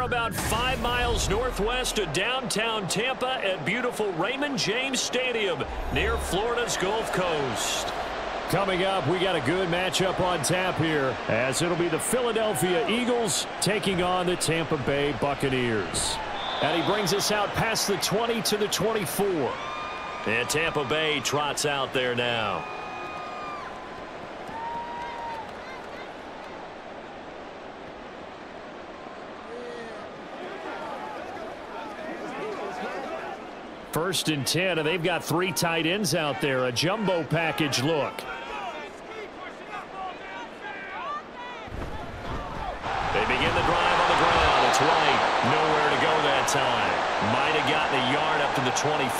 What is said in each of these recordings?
about 5 miles northwest of downtown Tampa at beautiful Raymond James Stadium near Florida's Gulf Coast. Coming up, we got a good matchup on tap here, as it'll be the Philadelphia Eagles taking on the Tampa Bay Buccaneers. And he brings us out past the 20 to the 24. And Tampa Bay trots out there now. First and 10, and they've got 3 tight ends out there. A jumbo package look. They begin the drive on the ground. It's White. Nowhere to go that time. Might have gotten a yard up to the 25.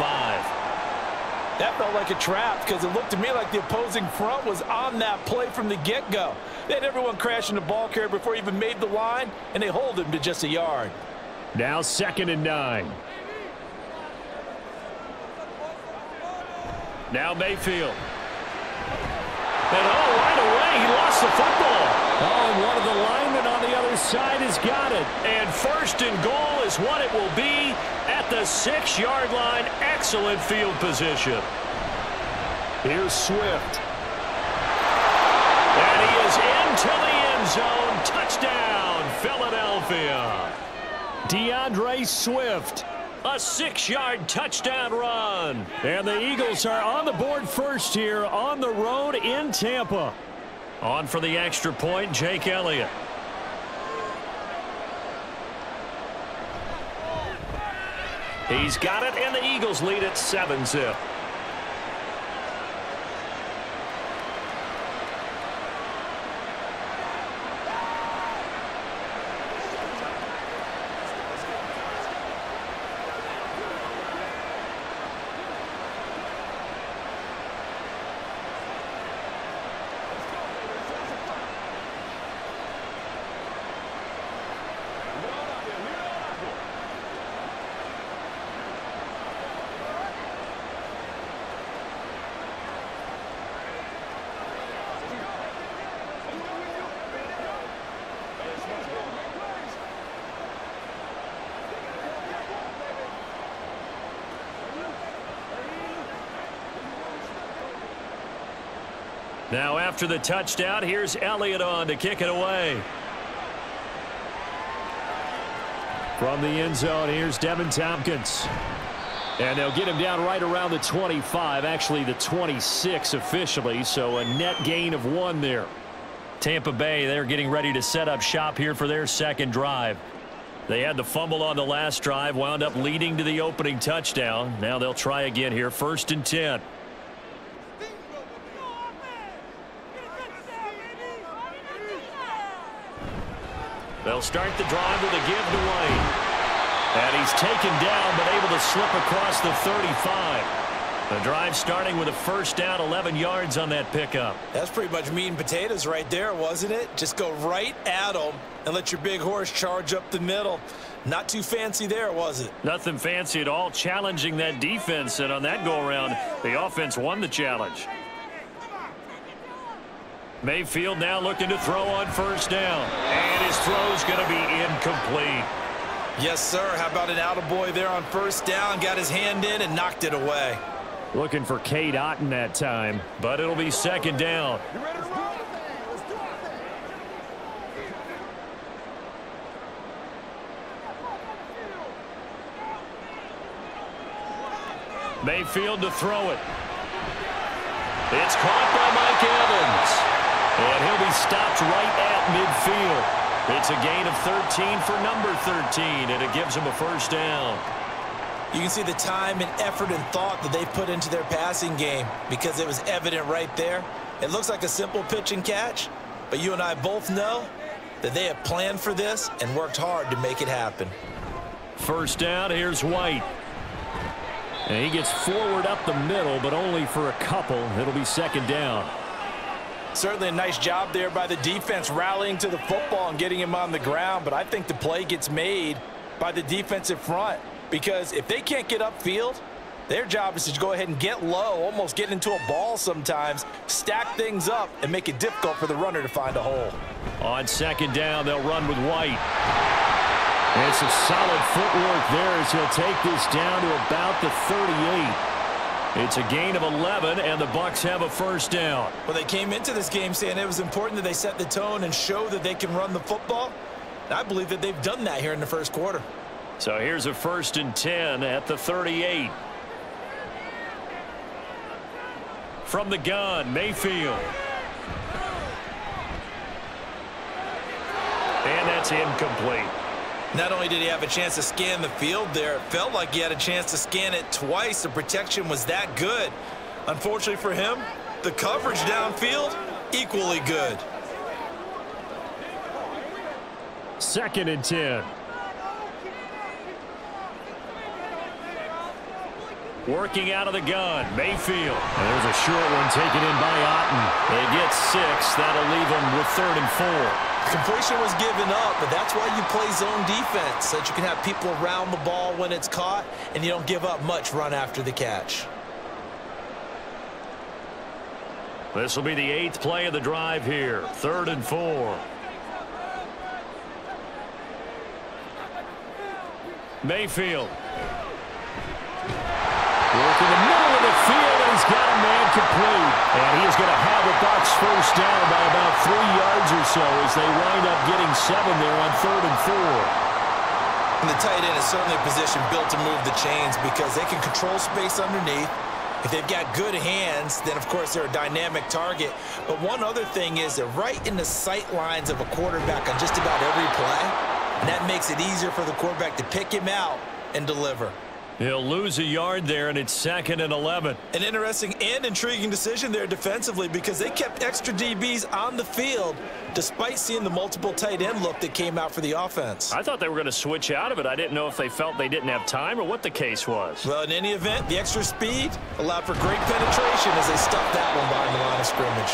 That felt like a trap because it looked to me like the opposing front was on that play from the get-go. They had everyone crashing the ball carrier before he even made the line, and they hold him to just a yard. Now 2nd and 9. Now Mayfield. And right away, he lost the football. And one of the linemen on the other side has got it. And 1st and goal is what it will be at the 6-yard line. Excellent field position. Here's Swift. And he is into the end zone. Touchdown, Philadelphia. DeAndre Swift. A 6-yard touchdown run. And the Eagles are on the board first here on the road in Tampa. On for the extra point, Jake Elliott. He's got it, and the Eagles lead at 7-zip. Now after the touchdown, here's Elliott on to kick it away. From the end zone, here's Devin Tompkins. And they'll get him down right around the 25, actually the 26 officially, so a net gain of 1 there. Tampa Bay, they're getting ready to set up shop here for their 2nd drive. They had the fumble on the last drive, wound up leading to the opening touchdown. Now they'll try again here, 1st and 10. They'll start the drive with a give to White. And he's taken down, but able to slip across the 35. The drive starting with a 1st down, 11 yards on that pickup. That's pretty much meat and potatoes right there, wasn't it? Just go right at them and let your big horse charge up the middle. Not too fancy there, was it? Nothing fancy at all, challenging that defense. And on that go-around, the offense won the challenge. Mayfield now looking to throw on 1st down. And his throw's going to be incomplete. Yes, sir. How about an attaboy there on 1st down? Got his hand in and knocked it away. Looking for Cade Otton that time, but it'll be 2nd down. Mayfield to throw it. It's caught by Mike Evans. And he'll be stopped right at midfield. It's a gain of 13 for number 13, and it gives him a 1st down. You can see the time and effort and thought that they've put into their passing game because it was evident right there. It looks like a simple pitch and catch, but you and I both know that they have planned for this and worked hard to make it happen. 1st down, here's White. And he gets forward up the middle, but only for a couple. It'll be 2nd down. Certainly a nice job there by the defense rallying to the football and getting him on the ground, but I think the play gets made by the defensive front because if they can't get upfield, their job is to go ahead and get low, almost get into a ball sometimes, stack things up, and make it difficult for the runner to find a hole. On 2nd down, they'll run with White. And some solid footwork there as he'll take this down to about the 38. It's a gain of 11, and the Bucs have a first down. Well, they came into this game saying it was important that they set the tone and show that they can run the football. And I believe that they've done that here in the first quarter. So here's a 1st and 10 at the 38. From the gun, Mayfield. And that's incomplete. Not only did he have a chance to scan the field there, it felt like he had a chance to scan it twice. The protection was that good. Unfortunately for him, the coverage downfield, equally good. 2nd and 10. Working out of the gun, Mayfield. And there's a short one taken in by Otten. They get 6. That'll leave them with 3rd and 4. Completion was given up, but that's why you play zone defense, so that you can have people around the ball when it's caught, and you don't give up much run after the catch. This will be the 8th play of the drive here. 3rd and 4. Mayfield. Working the middle of the field, and he's got a man complete. And he is going to have the Bucs first down by about 3 yards or so as they wind up getting 7 there on 3rd and 4. And the tight end is certainly a position built to move the chains because they can control space underneath. If they've got good hands, then, of course, they're a dynamic target. But one other thing is they're right in the sight lines of a quarterback on just about every play. And that makes it easier for the quarterback to pick him out and deliver. He'll lose a yard there, and it's 2nd and 11. An interesting and intriguing decision there defensively because they kept extra DBs on the field despite seeing the multiple tight end look that came out for the offense. I thought they were going to switch out of it. I didn't know if they felt they didn't have time or what the case was. Well, in any event, the extra speed allowed for great penetration as they stuffed that one behind the line of scrimmage.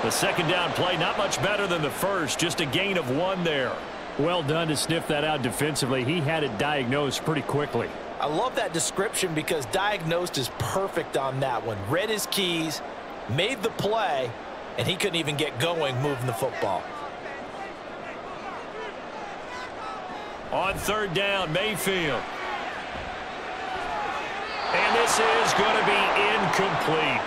The 2nd down play, not much better than the first, just a gain of 1 there. Well done to sniff that out defensively. He had it diagnosed pretty quickly. I love that description because diagnosed is perfect on that one. Read his keys, made the play, and he couldn't even get going moving the football. On 3rd down, Mayfield. And this is going to be incomplete.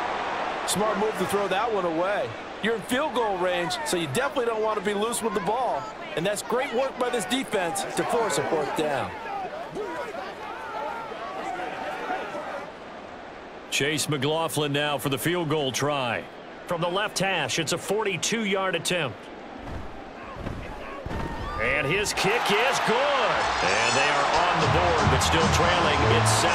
Smart move to throw that one away. You're in field goal range, so you definitely don't want to be loose with the ball. And that's great work by this defense to force a 4th down. Chase McLaughlin now for the field goal try. From the left hash, it's a 42-yard attempt. And his kick is good. And they are on the board, but still trailing. It's 7-3.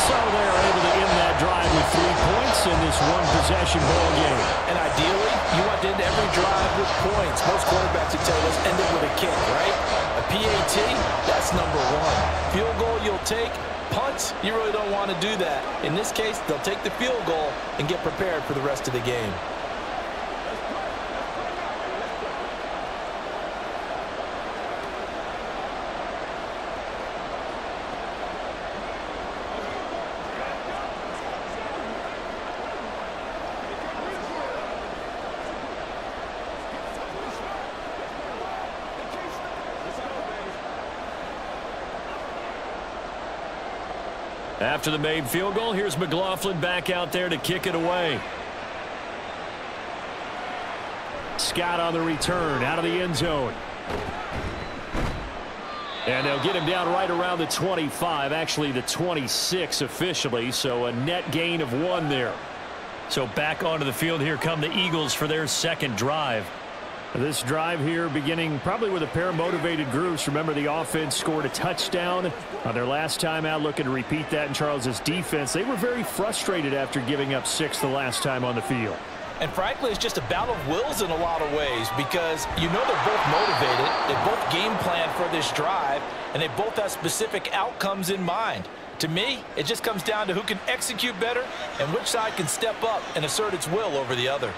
So they're able to end that drive with 3 points in this one-possession ball game. And ideally, you want to end every drive with points. Most quarterbacks would tell us end it with a kick, right? A PAT, that's number 1. Field goal you'll take. Punts, you really don't want to do that. In this case, they'll take the field goal and get prepared for the rest of the game. After the made field goal, here's McLaughlin back out there to kick it away. Scott on the return out of the end zone. And they'll get him down right around the 25, actually the 26 officially, so a net gain of 1 there. So back onto the field, here come the Eagles for their 2nd drive. This drive here beginning probably with a pair of motivated groups. Remember, the offense scored a touchdown on their last time out, looking to repeat that in Charles's defense. They were very frustrated after giving up 6 the last time on the field. And frankly, it's just a battle of wills in a lot of ways because you know they're both motivated, they both game plan for this drive, and they both have specific outcomes in mind. To me, it just comes down to who can execute better and which side can step up and assert its will over the other.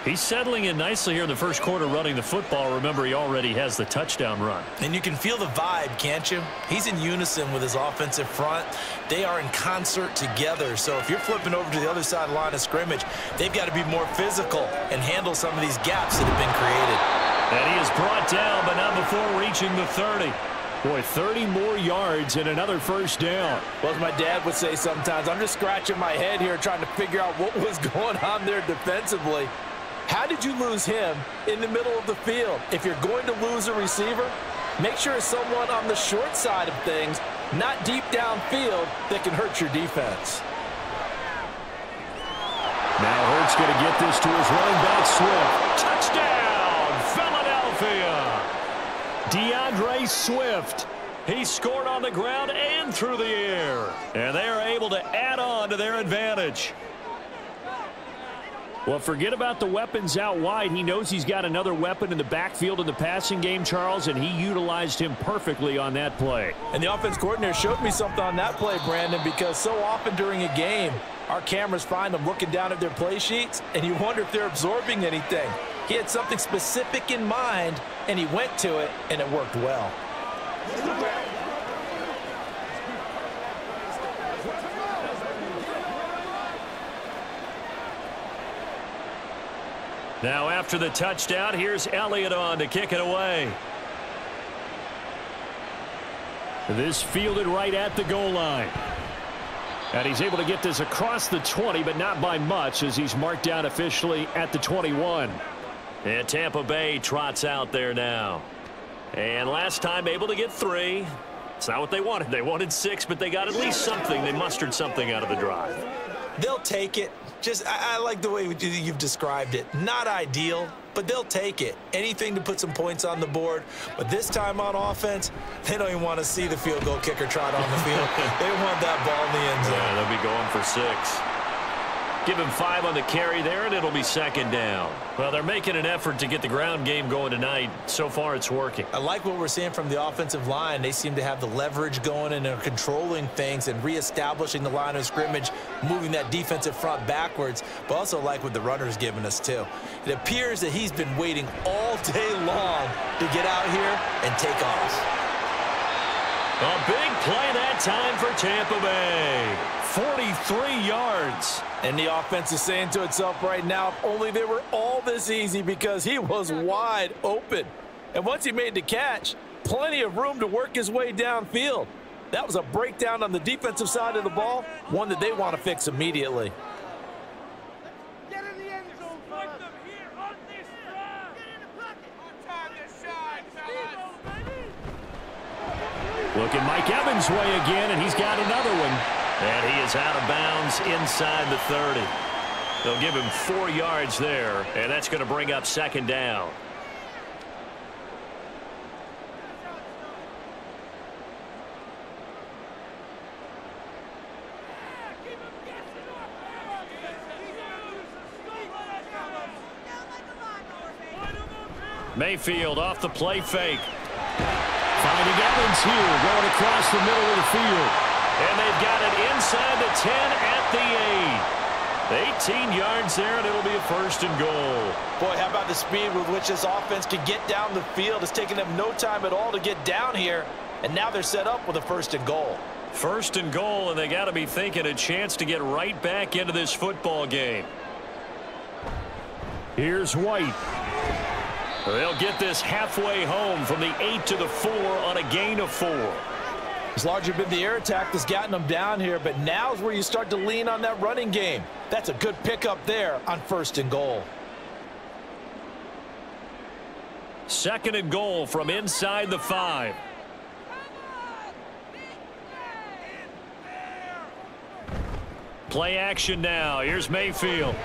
He's settling in nicely here in the first quarter running the football. Remember, he already has the touchdown run. And you can feel the vibe, can't you? He's in unison with his offensive front. They are in concert together. So if you're flipping over to the other side of the line of scrimmage, they've got to be more physical and handle some of these gaps that have been created. And he is brought down, but not before reaching the 30. Boy, 30 more yards and another first down. Well, as my dad would say sometimes, I'm just scratching my head here trying to figure out what was going on there defensively. How did you lose him in the middle of the field? If you're going to lose a receiver, make sure it's someone on the short side of things, not deep downfield, that can hurt your defense. Now Hurts going to get this to his running back, Swift. Touchdown, Philadelphia. DeAndre Swift. He scored on the ground and through the air. And they are able to add on to their advantage. Well, forget about the weapons out wide. He knows he's got another weapon in the backfield in the passing game, Charles, and he utilized him perfectly on that play. And the offense coordinator showed me something on that play, Brandon, because so often during a game, our cameras find them looking down at their play sheets, and you wonder if they're absorbing anything. He had something specific in mind, and he went to it, and it worked well. Now after the touchdown, here's Elliott on to kick it away. This fielded right at the goal line. And he's able to get this across the 20, but not by much, as he's marked down officially at the 21. And Tampa Bay trots out there now. And last time able to get 3. It's not what they wanted. They wanted 6, but they got at least something. They mustered something out of the drive. They'll take it. I like the way you've described it. Not ideal, but they'll take it. Anything to put some points on the board. But this time on offense, they don't even want to see the field goal kicker trot on the field. They want that ball in the end zone. Yeah, they'll be going for 6. Give him 5 on the carry there, and it'll be second down. Well, they're making an effort to get the ground game going tonight. So far, it's working. I like what we're seeing from the offensive line. They seem to have the leverage going, and they're controlling things and reestablishing the line of scrimmage, moving that defensive front backwards, but also like what the runner's giving us, too. It appears that he's been waiting all day long to get out here and take off. A big play that time for Tampa Bay. 43 yards. And the offense is saying to itself right now, if only they were all this easy, because he was wide open. And once he made the catch, plenty of room to work his way downfield. That was a breakdown on the defensive side of the ball, one that they want to fix immediately. Get in the end zone, fight them here on this drive. Get in the pocket. On time to shine, fellas. Looking Mike Evans' way again, and he's got another one. And he is out of bounds inside the 30. They'll give him 4 yards there, and that's going to bring up second down. Mayfield off the play fake. Finding Evans here, going across the middle of the field. And they've got it inside the 10 at the 8. 18 yards there, and it'll be a first and goal. Boy, how about the speed with which this offense could get down the field? It's taken them no time at all to get down here, and now they're set up with a first and goal. First and goal, and they got to be thinking a chance to get right back into this football game. Here's White. They'll get this halfway home from the 8 to the 4 on a gain of 4. It's largely been the air attack that's gotten them down here, but now's where you start to lean on that running game. That's a good pickup there on first and goal. Second and goal from inside the 5. Play action now. Here's Mayfield.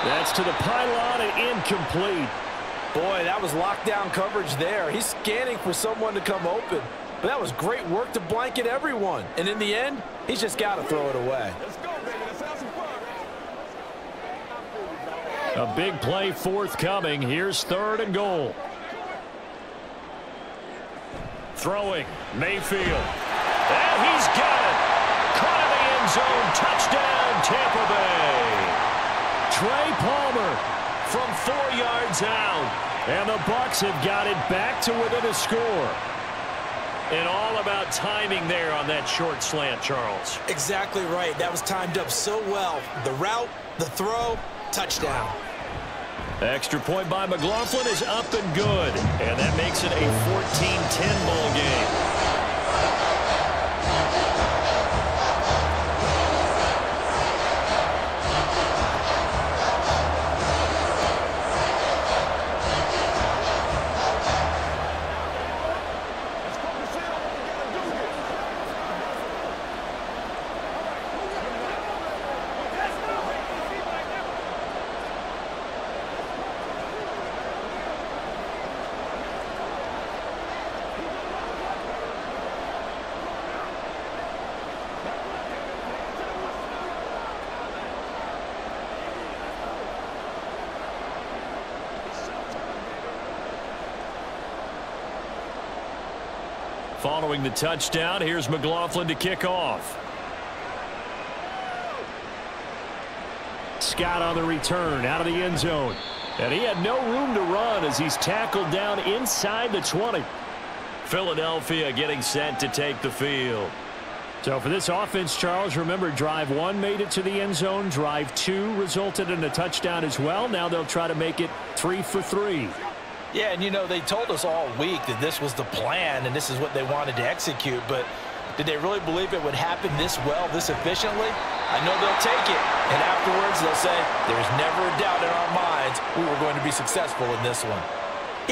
That's to the pylon and incomplete. Boy, that was lockdown coverage there. He's scanning for someone to come open. But that was great work to blanket everyone. And in the end, he's just got to throw it away. Let's go, baby. Let's have some fun. A big play forthcoming. Here's third and goal. Throwing. Mayfield. And he's got it. Caught in the end zone. Touchdown, Tampa Bay. Trey Palmer from 4 yards out. And the Bucs have got it back to within a score. And all about timing there on that short slant, Charles. Exactly right. That was timed up so well. The route, the throw, touchdown. Extra point by McLaughlin is up and good. And that makes it a 14-10 ball game. Following the touchdown, here's McLaughlin to kick off. Scott on the return, out of the end zone. And he had no room to run as he's tackled down inside the 20. Philadelphia getting set to take the field. So for this offense, Charles, remember, drive 1 made it to the end zone. Drive 2 resulted in a touchdown as well. Now they'll try to make it 3 for 3. Yeah, and you know, they told us all week that this was the plan and this is what they wanted to execute, but did they really believe it would happen this well, this efficiently? I know they'll take it, and afterwards they'll say, there's never a doubt in our minds we were going to be successful in this one.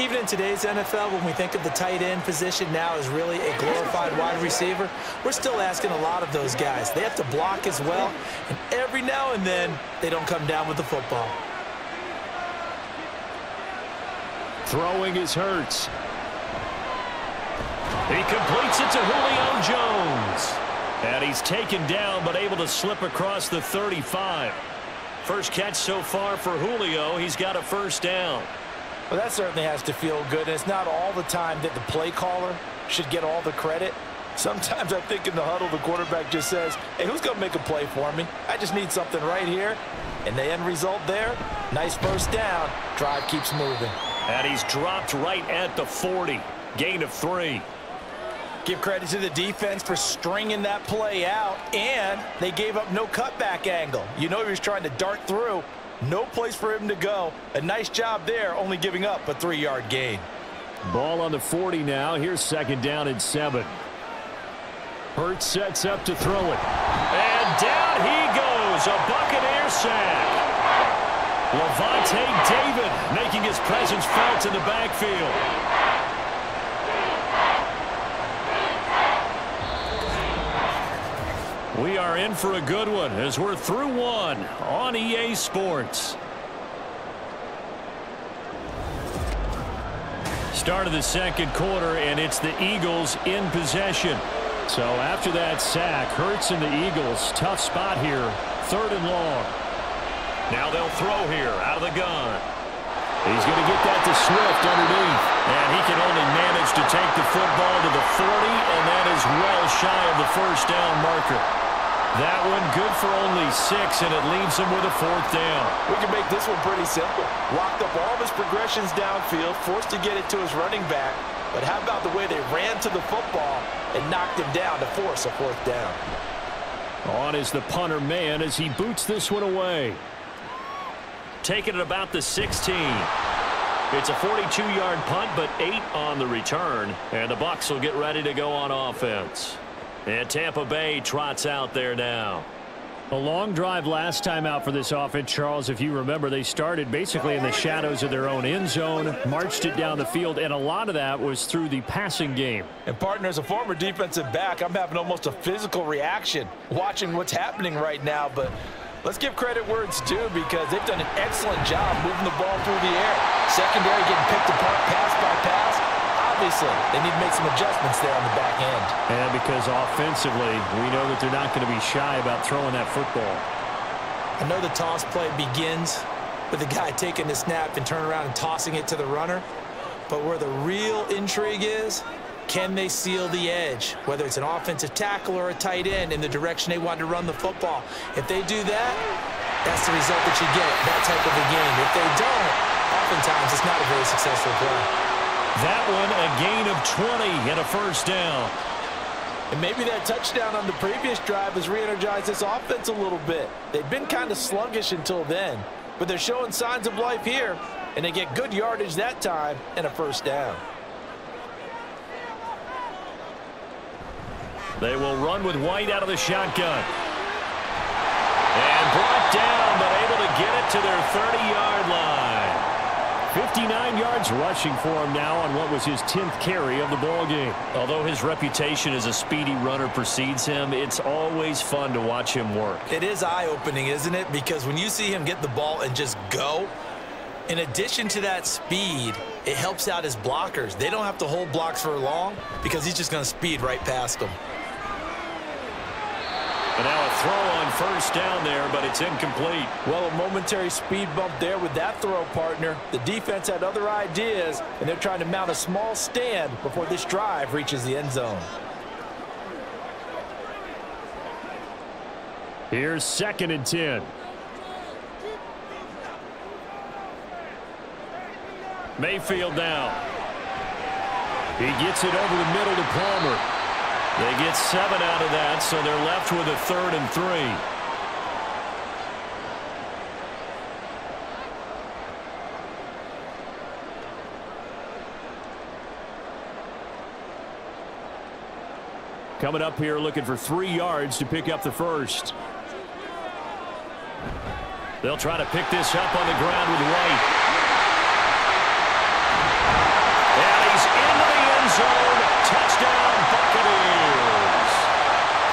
Even in today's NFL, when we think of the tight end position now as really a glorified wide receiver, we're still asking a lot of those guys. They have to block as well, and every now and then they don't come down with the football. Throwing is Hurts. He completes it to Julio Jones. And he's taken down but able to slip across the 35. First catch so far for Julio. He's got a first down. Well, that certainly has to feel good. And it's not all the time that the play caller should get all the credit. Sometimes I think in the huddle the quarterback just says, hey, who's going to make a play for me? I just need something right here. And the end result there, nice first down. Drive keeps moving. And he's dropped right at the 40. Gain of 3. Give credit to the defense for stringing that play out, and they gave up no cutback angle. You know he was trying to dart through. No place for him to go. A nice job there, only giving up a 3-yard gain. Ball on the 40 now. Here's second down and 7. Hurts sets up to throw it. And down he goes. A Buccaneer sack. Levante David making his presence felt in the backfield. We are in for a good one as we're through 1 on EA Sports. Start of the second quarter, and it's the Eagles in possession. So after that sack, Hurts and the Eagles, tough spot here, 3rd and long. Now they'll throw here out of the gun. He's going to get that to Swift underneath. And he can only manage to take the football to the 40, and that is well shy of the first down marker. That one good for only 6, and it leaves him with a 4th down. We can make this one pretty simple. Locked up all of his progressions downfield, forced to get it to his running back. But how about the way they ran to the football and knocked him down to force a 4th down? On is the punter man as he boots this one away. Taking it about the 16. It's a 42-yard punt, but 8 on the return. And the Bucs will get ready to go on offense. And Tampa Bay trots out there now. A long drive last time out for this offense, Charles. If you remember, they started basically in the shadows of their own end zone, marched it down the field, and a lot of that was through the passing game. And, partner, as a former defensive back, I'm having almost a physical reaction watching what's happening right now. But let's give credit where it's due because they've done an excellent job moving the ball through the air. Secondary getting picked apart pass by pass. Obviously, they need to make some adjustments there on the back end. And because offensively, we know that they're not going to be shy about throwing that football. I know the toss play begins with the guy taking the snap and turning around and tossing it to the runner. But where the real intrigue is, can they seal the edge, whether it's an offensive tackle or a tight end in the direction they want to run the football? If they do that, that's the result that you get, that type of a game. If they don't, oftentimes it's not a very successful play. That one a gain of 20 and a first down. And maybe that touchdown on the previous drive has re-energized this offense a little bit. They've been kind of sluggish until then, but they're showing signs of life here. and they get good yardage that time and a first down. They will run with White out of the shotgun. And brought down, but able to get it to their 30-yard line. 59 yards rushing for him now on what was his 10th carry of the ball game. Although his reputation as a speedy runner precedes him, it's always fun to watch him work. It is eye-opening, isn't it? Because when you see him get the ball and just go, in addition to that speed, it helps out his blockers. They don't have to hold blocks for long because he's just going to speed right past them. And now a throw on first down there, but it's incomplete. Well, a momentary speed bump there with that throw, partner. The defense had other ideas, and they're trying to mount a small stand before this drive reaches the end zone. Here's 2nd and 10. Mayfield now. He gets it over the middle to Palmer. They get 7 out of that, so they're left with a 3rd and 3. Coming up here looking for 3 yards to pick up the first. They'll try to pick this up on the ground with White. And he's into the end zone. Touchdown, Buccaneers.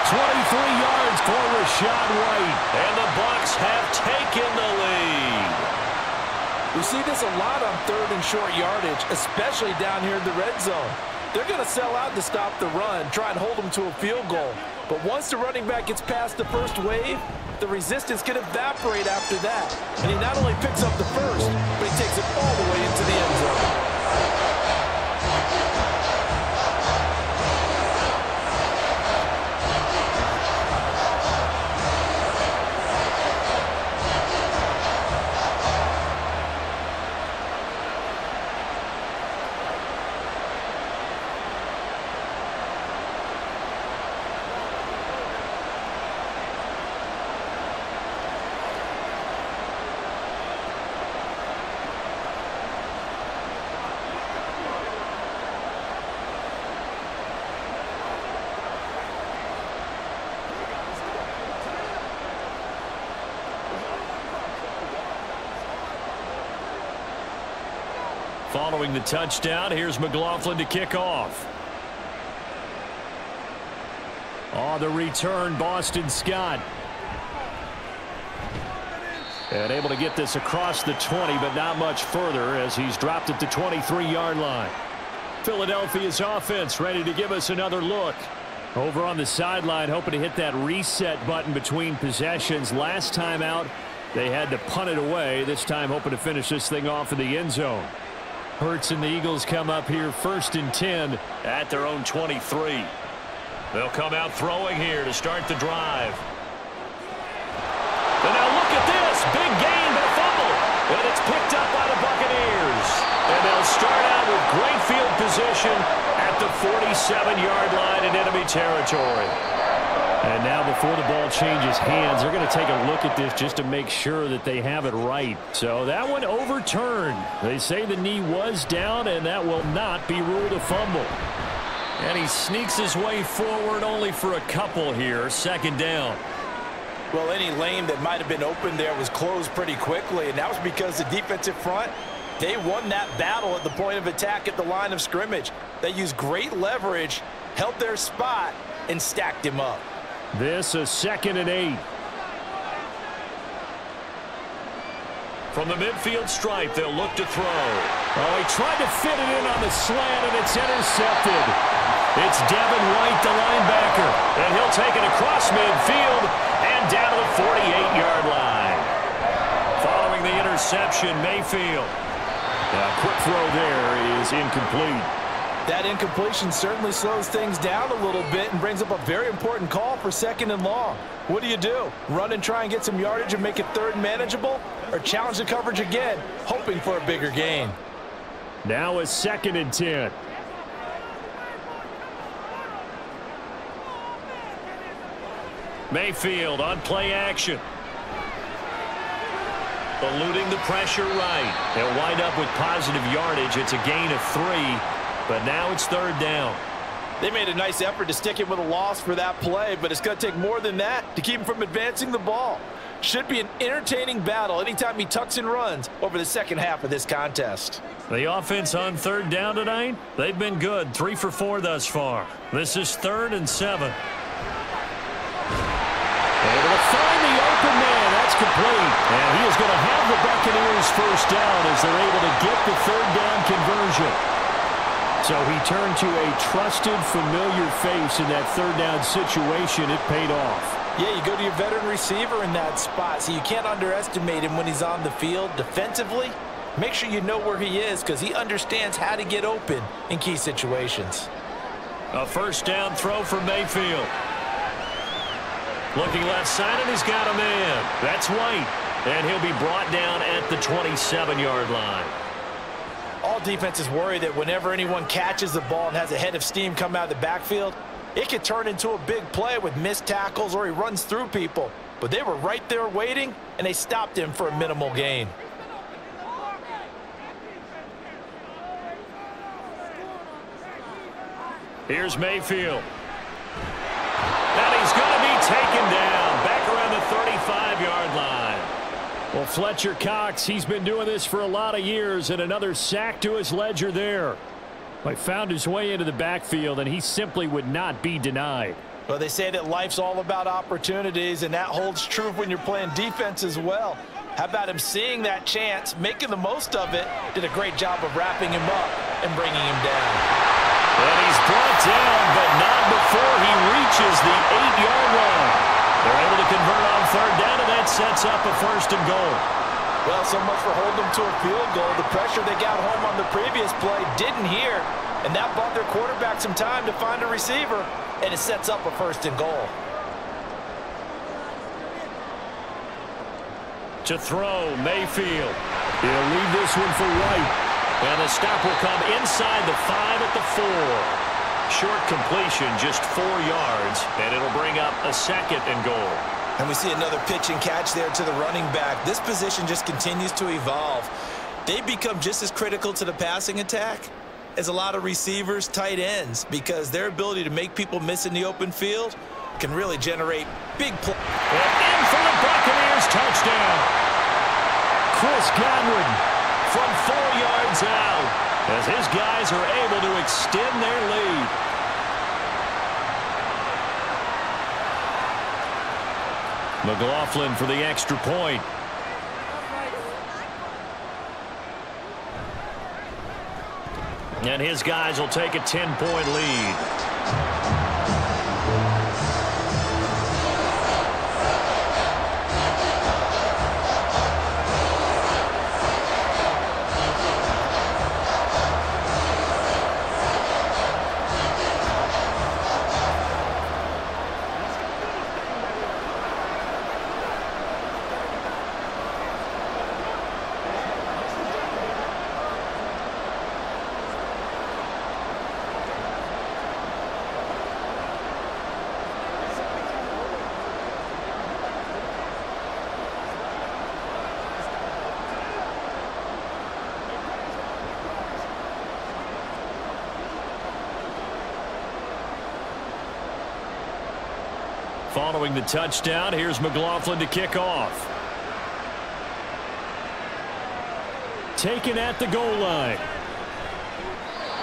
23 yards for Rashad White. And the Bucs have taken the lead. We see this a lot on 3rd and short yardage, especially down here in the red zone. They're going to sell out to stop the run, try and hold them to a field goal. But once the running back gets past the first wave, the resistance can evaporate after that. And he not only picks up the first, but he takes it all the way into the end zone. Following the touchdown, here's McLaughlin to kick off. On the return, Boston Scott. And able to get this across the 20, but not much further as he's dropped at the 23-yard line. Philadelphia's offense ready to give us another look. Over on the sideline, hoping to hit that reset button between possessions. Last time out, they had to punt it away. This time, hoping to finish this thing off in the end zone. Hurts and the Eagles come up here 1st and 10 at their own 23. They'll come out throwing here to start the drive. And now look at this. Big gain, but a fumble. And it's picked up by the Buccaneers. And they'll start out with great field position at the 47-yard line in enemy territory. And now before the ball changes hands, they're going to take a look at this just to make sure that they have it right. So that one overturned. They say the knee was down, and that will not be ruled a fumble. And he sneaks his way forward only for a couple here. 2nd down. Well, any lane that might have been open there was closed pretty quickly, and that was because the defensive front, they won that battle at the point of attack at the line of scrimmage. They used great leverage, held their spot, and stacked him up. This is 2nd and 8. From the midfield stripe, they'll look to throw. Oh, he tried to fit it in on the slant, and it's intercepted. It's Devin White, the linebacker, and he'll take it across midfield and down to the 48-yard line. Following the interception, Mayfield. A quick throw there is incomplete. That incompletion certainly slows things down a little bit and brings up a very important call for 2nd and long. What do? Run and try and get some yardage and make it 3rd manageable? Or challenge the coverage again, hoping for a bigger gain? Now a 2nd and 10. Mayfield on play action. eluding the pressure right. They'll wind up with positive yardage. It's a gain of 3, but now it's 3rd down. They made a nice effort to stick him with a loss for that play, but it's going to take more than that to keep him from advancing the ball. Should be an entertaining battle anytime he tucks and runs over the second half of this contest. The offense on 3rd down tonight, they've been good. 3 for 4 thus far. This is 3rd and 7. Able to find the open man. That's complete. And he is going to have the Buccaneers first down as they're able to get the 3rd down conversion. So he turned to a trusted, familiar face in that 3rd down situation. It paid off. Yeah, you go to your veteran receiver in that spot, so you can't underestimate him when he's on the field defensively. Make sure you know where he is because he understands how to get open in key situations. A first down throw for Mayfield. Looking left side, and he's got a man. That's White. And he'll be brought down at the 27-yard line. All defenses worry that whenever anyone catches the ball and has a head of steam come out of the backfield, it could turn into a big play with missed tackles or he runs through people. But they were right there waiting, and they stopped him for a minimal gain. Here's Mayfield. And he's going to be taken down back around the 35-yard line. Well, Fletcher Cox, he's been doing this for a lot of years, and another sack to his ledger there. He found his way into the backfield, and he simply would not be denied. Well, they say that life's all about opportunities, and that holds true when you're playing defense as well. How about him seeing that chance, making the most of it, did a great job of wrapping him up and bringing him down. And he's brought down, but not before he reaches the 8-yard line. They're able to convert on 3rd down, and that sets up a 1st and goal. Well, so much for holding them to a field goal. The pressure they got home on the previous play didn't hear, and that bought their quarterback some time to find a receiver, and it sets up a 1st and goal. To throw, Mayfield. He'll leave this one for White. And the stop will come inside the 5 at the 4. Short completion, just 4 yards, and it'll bring up a 2nd and goal. And we see another pitch and catch there to the running back. This position just continues to evolve. They become just as critical to the passing attack as a lot of receivers, tight ends, because their ability to make people miss in the open field can really generate big plays. In for the Buccaneers, touchdown. Chris Godwin from 4 yards out as his guys are able to extend their lead. McLaughlin for the extra point. And his guys will take a 10-point lead. Following the touchdown, here's McLaughlin to kick off. Taken at the goal line.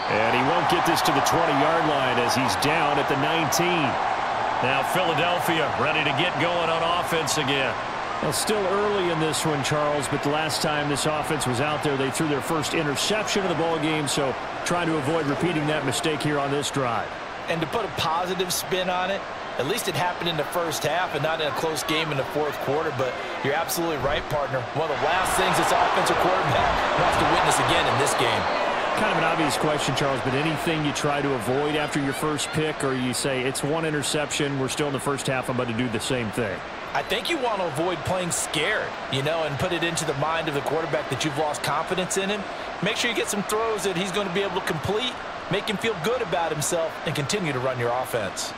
And he won't get this to the 20-yard line as he's down at the 19. Now Philadelphia ready to get going on offense again. Well, still early in this one, Charles, but the last time this offense was out there, they threw their first interception of the ball game, so trying to avoid repeating that mistake here on this drive. And to put a positive spin on it, at least it happened in the first half and not in a close game in the fourth quarter. But you're absolutely right, partner. One of the last things this offensive quarterback wants to witness again in this game. Kind of an obvious question, Charles, but anything you try to avoid after your first pick, or you say it's one interception, we're still in the first half, I'm about to do the same thing? I think you want to avoid playing scared, and put it into the mind of the quarterback that you've lost confidence in him. Make sure you get some throws that he's going to be able to complete, make him feel good about himself, and continue to run your offense.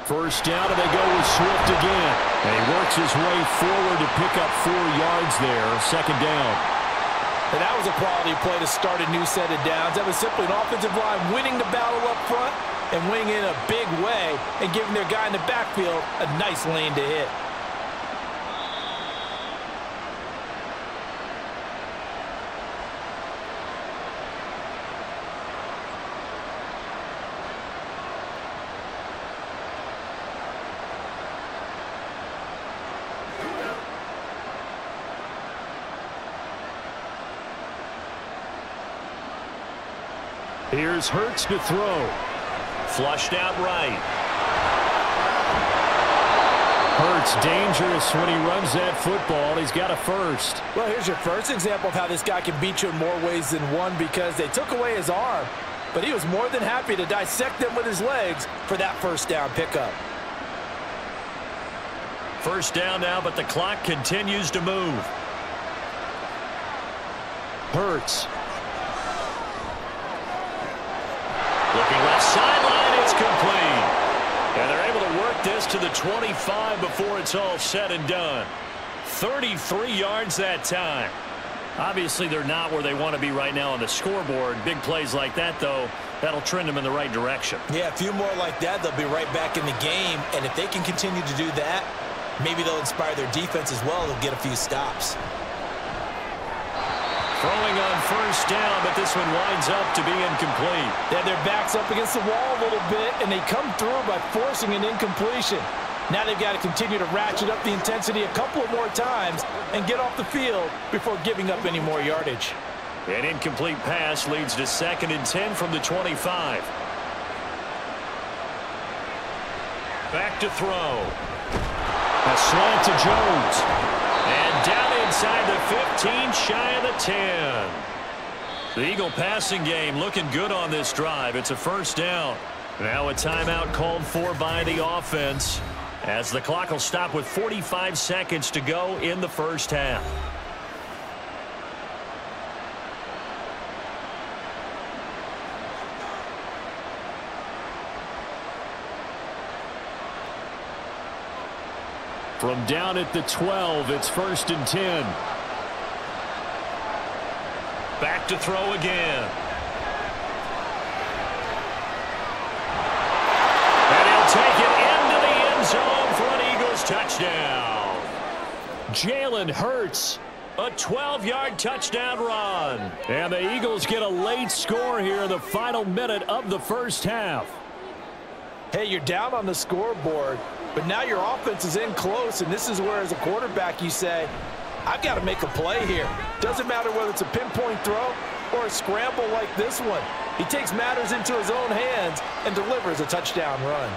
First down, and they go with Swift again. And he works his way forward to pick up 4 yards there. Second down. And that was a quality play to start a new set of downs. That was simply an offensive line winning the battle up front and winning in a big way and giving their guy in the backfield a nice lane to hit. Here's Hurts to throw. Flushed out right. Hurts dangerous when he runs that football. He's got a first. Well, here's your first example of how this guy can beat you in more ways than one, because they took away his arm, but he was more than happy to dissect them with his legs for that first down pickup. First down now, but the clock continues to move. Hurts. Looking left sideline, it's complete. And they're able to work this to the 25 before it's all said and done. 33 yards that time. Obviously, they're not where they want to be right now on the scoreboard. Big plays like that, though, that'll trend them in the right direction. Yeah, a few more like that, they'll be right back in the game. And if they can continue to do that, maybe they'll inspire their defense as well. They'll get a few stops. Throwing on first down, but this one winds up to be incomplete. They had their backs up against the wall a little bit, and they come through by forcing an incompletion. Now they've got to continue to ratchet up the intensity a couple of more times and get off the field before giving up any more yardage. An incomplete pass leads to 2nd and 10 from the 25. Back to throw. A slant to Jones. And down inside the 15, shy of the 10. The Eagle passing game looking good on this drive. It's a first down. Now a timeout called for by the offense, as the clock will stop with 45 seconds to go in the first half. From down at the 12, it's 1st and 10. Back to throw again. And he'll take it into the end zone for an Eagles touchdown. Jalen Hurts, a 12-yard touchdown run. And the Eagles get a late score here in the final minute of the first half. Hey, you're down on the scoreboard, but now your offense is in close, and this is where, as a quarterback, you say, I've got to make a play here. Doesn't matter whether it's a pinpoint throw or a scramble like this one. He takes matters into his own hands and delivers a touchdown run.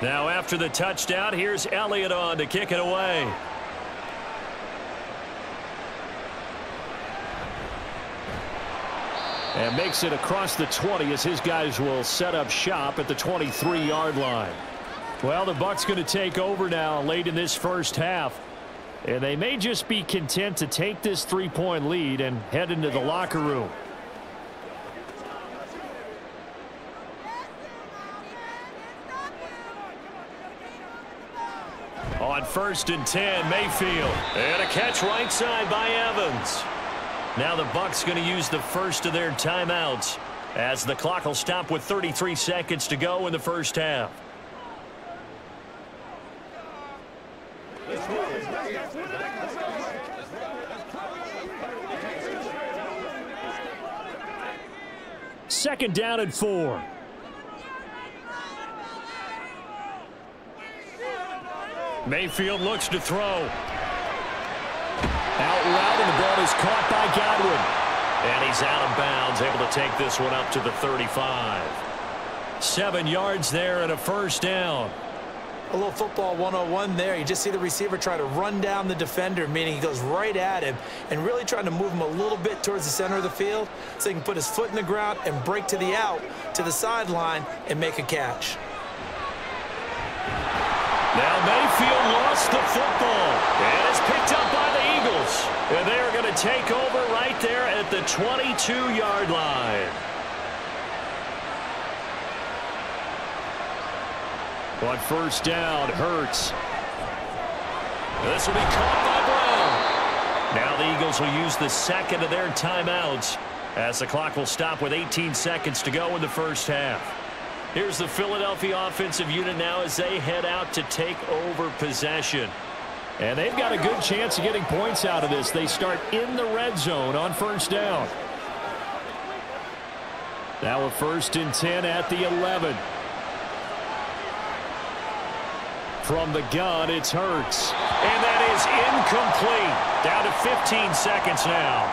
Now after the touchdown, here's Elliott on to kick it away. And makes it across the 20 as his guys will set up shop at the 23-yard line. Well, the Bucs going to take over now late in this first half. And they may just be content to take this 3-point lead and head into the locker room. On 1st and 10, Mayfield. And a catch right side by Evans. Now the Bucs going to use the first of their timeouts, as the clock will stop with 33 seconds to go in the first half. Second down and 4. Mayfield looks to throw. Out route, and the ball is caught by Godwin. And he's out of bounds, able to take this one up to the 35. 7 yards there and a first down. A little football 101 there. You just see the receiver try to run down the defender, meaning he goes right at him and really trying to move him a little bit towards the center of the field so he can put his foot in the ground and break to the out, to the sideline, and make a catch. Now Mayfield lost the football, and it's picked up by the Eagles. And they're going to take over right there at the 22-yard line. On first down, Hurts. This will be caught by Brown. Now the Eagles will use the second of their timeouts as the clock will stop with 18 seconds to go in the first half. Here's the Philadelphia offensive unit now as they head out to take over possession. And they've got a good chance of getting points out of this. They start in the red zone on first down. Now a 1st and 10 at the 11. From the gun, it's Hurts. And that is incomplete. Down to 15 seconds now.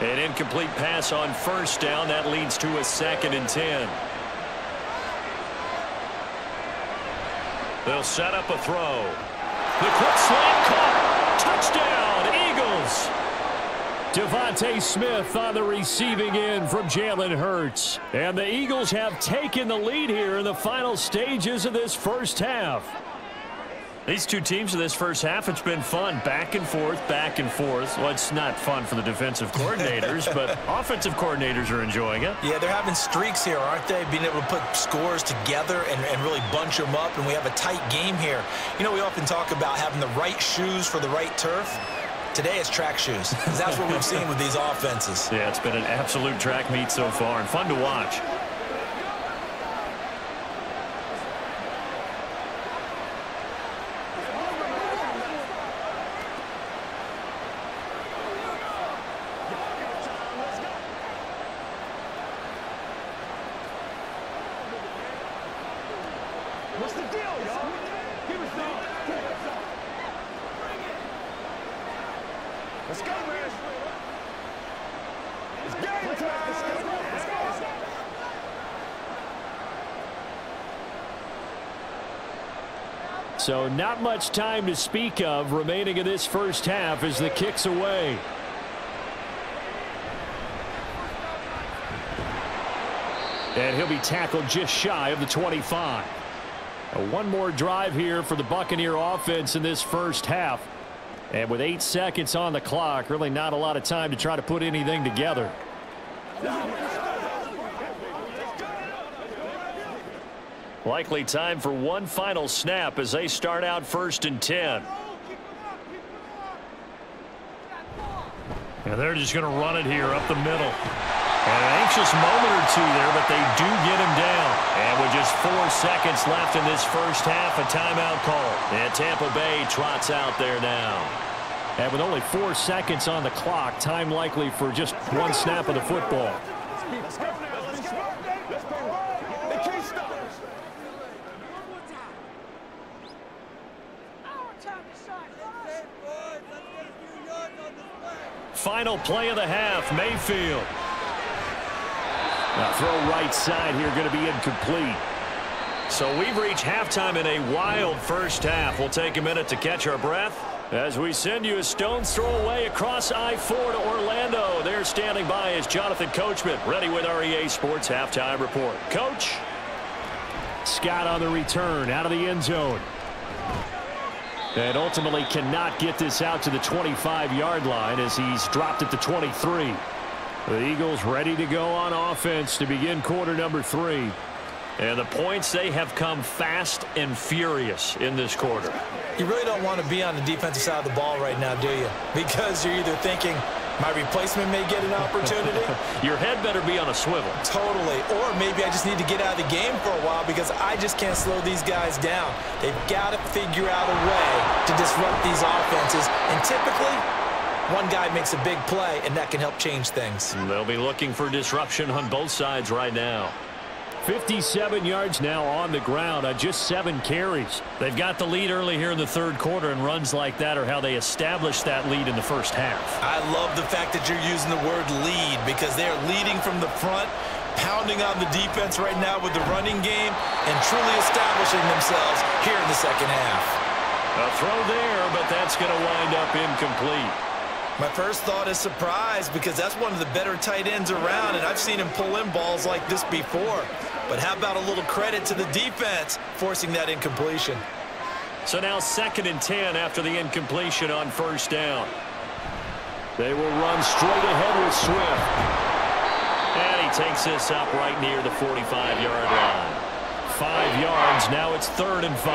An incomplete pass on first down. That leads to a 2nd and 10. They'll set up a throw. The quick slant caught. Touchdown, Eagles. Devontae Smith on the receiving end from Jalen Hurts. And the Eagles have taken the lead here in the final stages of this first half. These two teams in this first half, it's been fun. Back and forth, back and forth. Well, it's not fun for the defensive coordinators, but offensive coordinators are enjoying it. Yeah, they're having streaks here, aren't they? Being able to put scores together and really bunch them up, and we have a tight game here. You know, we often talk about having the right shoes for the right turf. Today it's track shoes. That's what we've seen with these offenses. Yeah, it's been an absolute track meet so far and fun to watch. What's the deal, y'all? Give us some. Let's go, man. It's game time. Let's go. So not much time to speak of remaining in this first half as the kick's away. And he'll be tackled just shy of the 25. One more drive here for the Buccaneer offense in this first half. And with 8 seconds on the clock, really not a lot of time to try to put anything together. Likely time for one final snap as they start out 1st and 10. And they're just going to run it here up the middle. And an anxious moment or two there, but they do get him down. And with just 4 seconds left in this first half, a timeout call. And Tampa Bay trots out there now. And with only 4 seconds on the clock, time likely for just one snap of the football. Let's go now. Let's go. Let's go. They can't stop us. Final play of the half, Mayfield. Now throw right side here, going to be incomplete. So we've reached halftime in a wild first half. We'll take a minute to catch our breath as we send you a stone's throw away across I-4 to Orlando. There standing by is Jonathan Coachman, ready with our EA Sports Halftime Report. Coach. Scott on the return, out of the end zone. And ultimately cannot get this out to the 25-yard line as he's dropped at the 23. The Eagles ready to go on offense to begin quarter number 3. And the points, they have come fast and furious in this quarter. You really don't want to be on the defensive side of the ball right now, do you? Because you're either thinking, my replacement may get an opportunity. Your head better be on a swivel. Totally. Or maybe I just need to get out of the game for a while because I just can't slow these guys down. They've got to figure out a way to disrupt these offenses. And typically, One guy makes a big play, and that can help change things. They'll be looking for disruption on both sides right now. 57 yards now on the ground on just 7 carries. They've got the lead early here in the third quarter, and runs like that are how they established that lead in the first half. I love the fact that you're using the word lead because they're leading from the front, pounding on the defense right now with the running game, and truly establishing themselves here in the second half. A throw there, but that's going to wind up incomplete. My first thought is surprise because that's one of the better tight ends around, and I've seen him pull in balls like this before. But how about a little credit to the defense forcing that incompletion? So now 2nd and 10 after the incompletion on first down. They will run straight ahead with Swift. And he takes this up right near the 45-yard line. 5 yards, now it's 3rd and 5.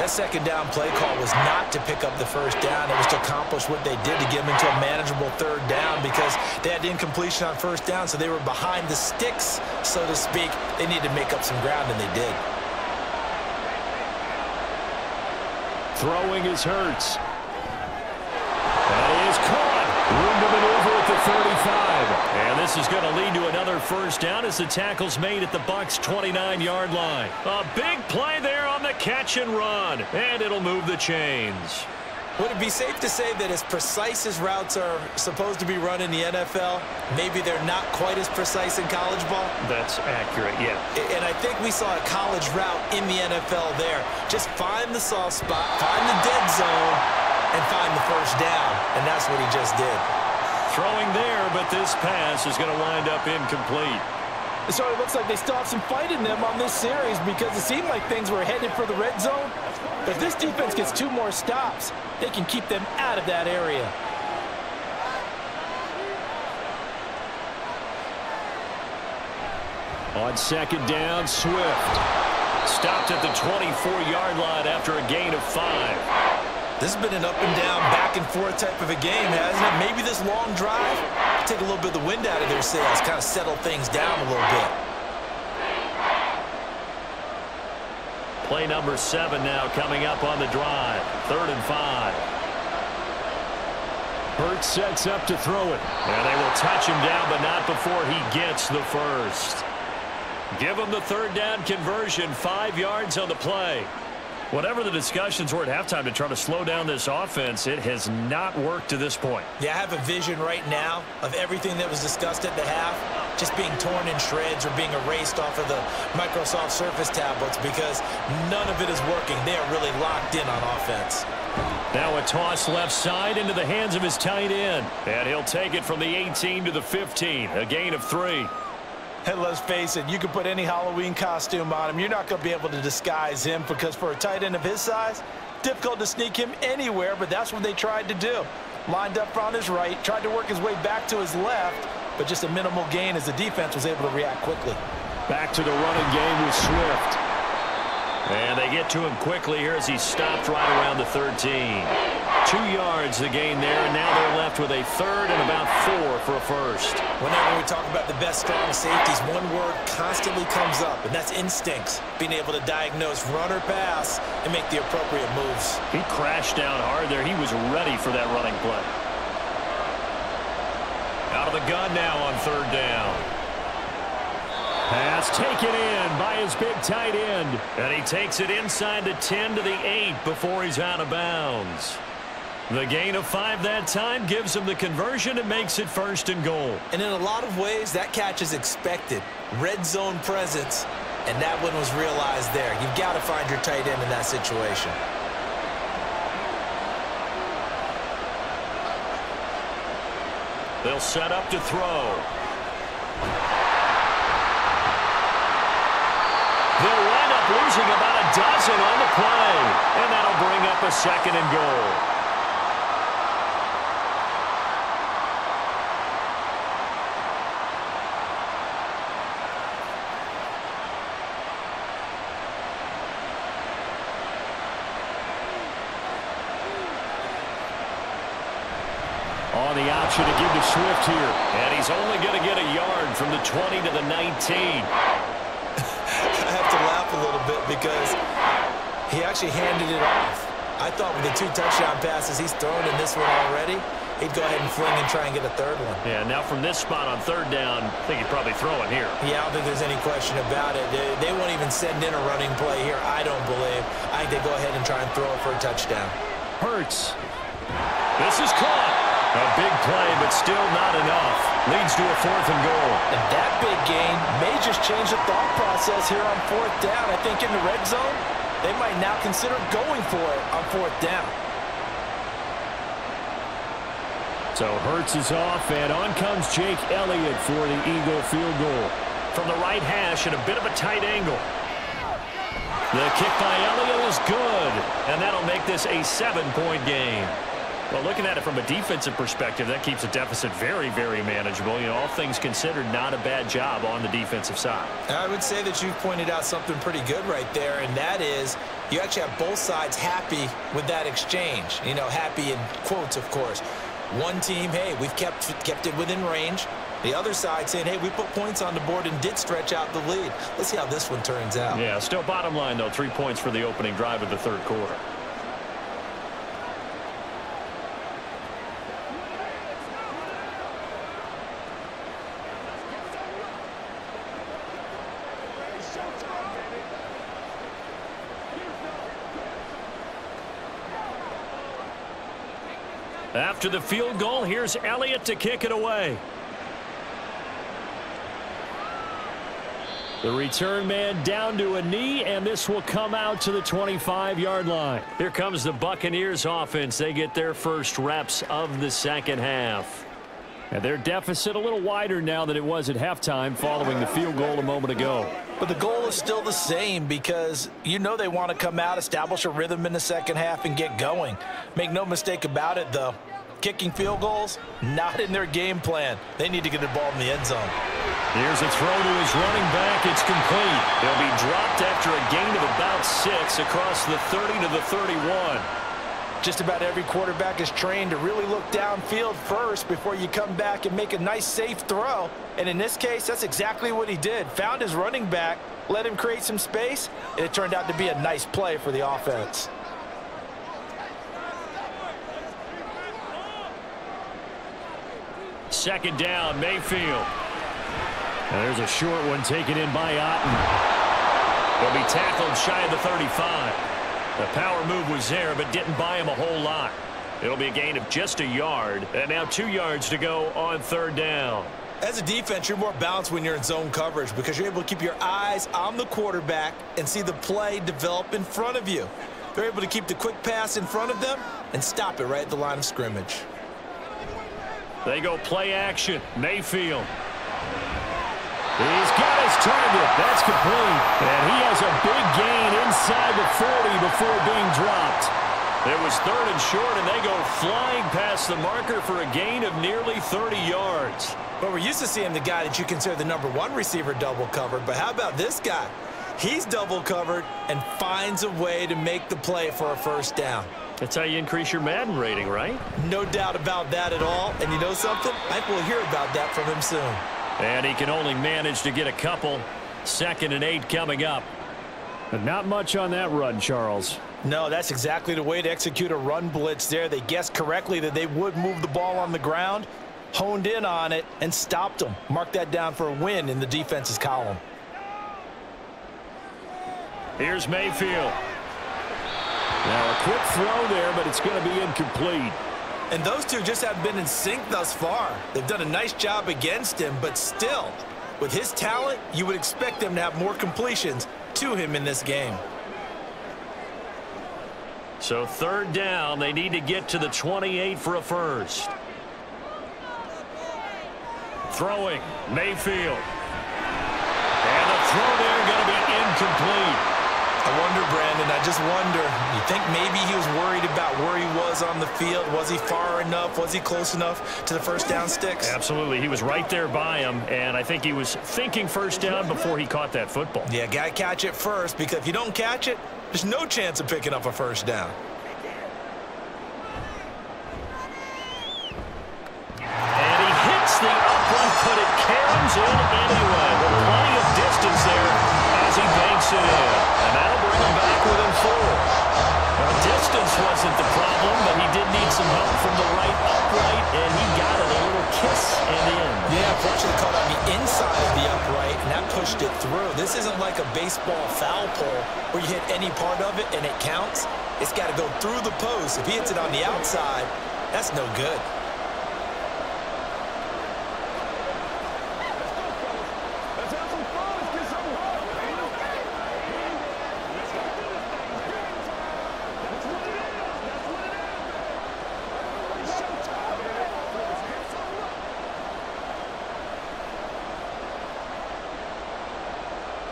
That second down play call was not to pick up the first down. It was to accomplish what they did to get them into a manageable 3rd down because they had incompletion on first down, so they were behind the sticks, so to speak. They needed to make up some ground, and they did. Throwing is Hurts. And he is caught. Room to maneuver at the 35. And this is going to lead to another first down as the tackle's made at the Bucs' 29-yard line. A big play there on the catch and run. And it'll move the chains. Would it be safe to say that as precise as routes are supposed to be run in the NFL, maybe they're not quite as precise in college ball? That's accurate, yeah. And I think we saw a college route in the NFL there. Just find the soft spot, find the dead zone, and find the first down. And that's what he just did. Throwing there, but this pass is going to wind up incomplete. So it looks like they still have some fight in them on this series because it seemed like things were headed for the red zone. If this defense gets 2 more stops, they can keep them out of that area. On 2nd down, Swift. Stopped at the 24-yard line after a gain of 5. This has been an up and down, back and forth type of a game, hasn't it? Maybe this long drive take a little bit of the wind out of their sails, kind of settle things down a little bit. Play number 7 now coming up on the drive. 3rd and 5. Hurts sets up to throw it. And they will touch him down, but not before he gets the first. Give him the 3rd down conversion. 5 yards on the play. Whatever the discussions were at halftime to try to slow down this offense, it has not worked to this point. Yeah, I have a vision right now of everything that was discussed at the half just being torn in shreds or being erased off of the Microsoft Surface tablets because none of it is working. They are really locked in on offense. Now a toss left side into the hands of his tight end. And he'll take it from the 18 to the 15. A gain of 3. And let's face it, you can put any Halloween costume on him. You're not going to be able to disguise him because for a tight end of his size, difficult to sneak him anywhere, but that's what they tried to do. Lined up on his right, tried to work his way back to his left, but just a minimal gain as the defense was able to react quickly. Back to the running game with Swift. And they get to him quickly here as he stopped right around the 13. 2 yards the gain there, and now they're left with a 3rd and about 4 for a first. Whenever we talk about the best strong safeties, one word constantly comes up, and that's instincts. Being able to diagnose run or pass and make the appropriate moves. He crashed down hard there. He was ready for that running play. Out of the gun now on 3rd down. Pass taken in by his big tight end. And he takes it inside the 10 to the 8 before he's out of bounds. The gain of 5 that time gives him the conversion and makes it 1st and goal. And in a lot of ways, that catch is expected. Red zone presence, and that one was realized there. You've got to find your tight end in that situation. They'll set up to throw. They'll wind up losing about a dozen on the play. And that'll bring up a 2nd and goal. On the option to give to Swift here. And he's only going to get a yard from the 20 to the 19. I have to laugh a little bit because he actually handed it off. I thought with the 2 touchdown passes he's thrown in this one already, he'd go ahead and fling and try and get a third one. Yeah, now from this spot on third down, I think he'd probably throw it here. Yeah, I don't think there's any question about it. They won't even send in a running play here, I don't believe. I think they go ahead and try and throw it for a touchdown. Hurts. This is caught. A big play, but still not enough. Leads to a 4th and goal. And that big gain may just change the thought process here on 4th down. I think in the red zone, they might now consider going for it on 4th down. So Hurts is off, and on comes Jake Elliott for the Eagle field goal. From the right hash at a bit of a tight angle. The kick by Elliott is good, and that'll make this a 7-point game. Well, looking at it from a defensive perspective, that keeps the deficit very, very manageable. You know, all things considered, not a bad job on the defensive side. I would say that you've pointed out something pretty good right there, and that is you actually have both sides happy with that exchange. You know, happy in quotes, of course. One team, hey, we've kept it within range. The other side saying, hey, we put points on the board and did stretch out the lead. Let's see how this one turns out. Yeah, still bottom line, though, 3 points for the opening drive of the third quarter. After the field goal, here's Elliott to kick it away. The return man down to a knee, and this will come out to the 25-yard line. Here comes the Buccaneers offense. They get their first reps of the second half. And their deficit a little wider now than it was at halftime following the field goal a moment ago. But the goal is still the same because you know they want to come out, establish a rhythm in the second half, and get going. Make no mistake about it, though. Kicking field goals, not in their game plan. They need to get the ball in the end zone. Here's a throw to his running back. It's complete. He'll be dropped after a gain of about 6 across the 30 to the 31. Just about every quarterback is trained to really look downfield first before you come back and make a nice, safe throw. And in this case, that's exactly what he did. Found his running back, let him create some space, and it turned out to be a nice play for the offense. Second down, Mayfield. And there's a short one taken in by Otten. He'll be tackled shy of the 35. The power move was there, but didn't buy him a whole lot. It'll be a gain of just a yard, and now 2 yards to go on third down. As a defense, you're more balanced when you're in zone coverage because you're able to keep your eyes on the quarterback and see the play develop in front of you. They're able to keep the quick pass in front of them and stop it right at the line of scrimmage. They go play action. Mayfield. He's got his target. That's complete. And he has a big gain inside the 40 before being dropped. It was third and short, and they go flying past the marker for a gain of nearly 30 yards. But we're used to seeing the guy that you consider the #1 receiver double covered. But how about this guy? He's double covered and finds a way to make the play for a first down. That's how you increase your Madden rating, right? No doubt about that at all. And you know something? I think we'll hear about that from him soon. And he can only manage to get a couple. 2nd and 8 coming up. But not much on that run, Charles. No, that's exactly the way to execute a run blitz there. They guessed correctly that they would move the ball on the ground, honed in on it, and stopped them. Mark that down for a win in the defense's column. Here's Mayfield. Now a quick throw there, but it's going to be incomplete. And those two just haven't been in sync thus far. They've done a nice job against him, but still, with his talent, you would expect them to have more completions to him in this game. So third down, they need to get to the 28 for a first. Throwing, Mayfield. And the throw there going to be incomplete. I wonder, Brandon, I just wonder, you think maybe he was worried about where he was on the field? Was he far enough? Was he close enough to the first down sticks? Absolutely. He was right there by him, and I think he was thinking first down before he caught that football. Yeah, got to catch it first, because if you don't catch it, there's no chance of picking up a first down. And he hits the upright, but it caroms in anyway. With plenty of distance there as he banks it in. And that'll bring him back within 4. Now, distance wasn't the problem, but he did need some help from the right upright, and he got it a little kiss and in. Yeah, unfortunately caught on the inside of the upright, and that pushed it through. This isn't like a baseball foul pole where you hit any part of it and it counts. It's got to go through the post. If he hits it on the outside, that's no good.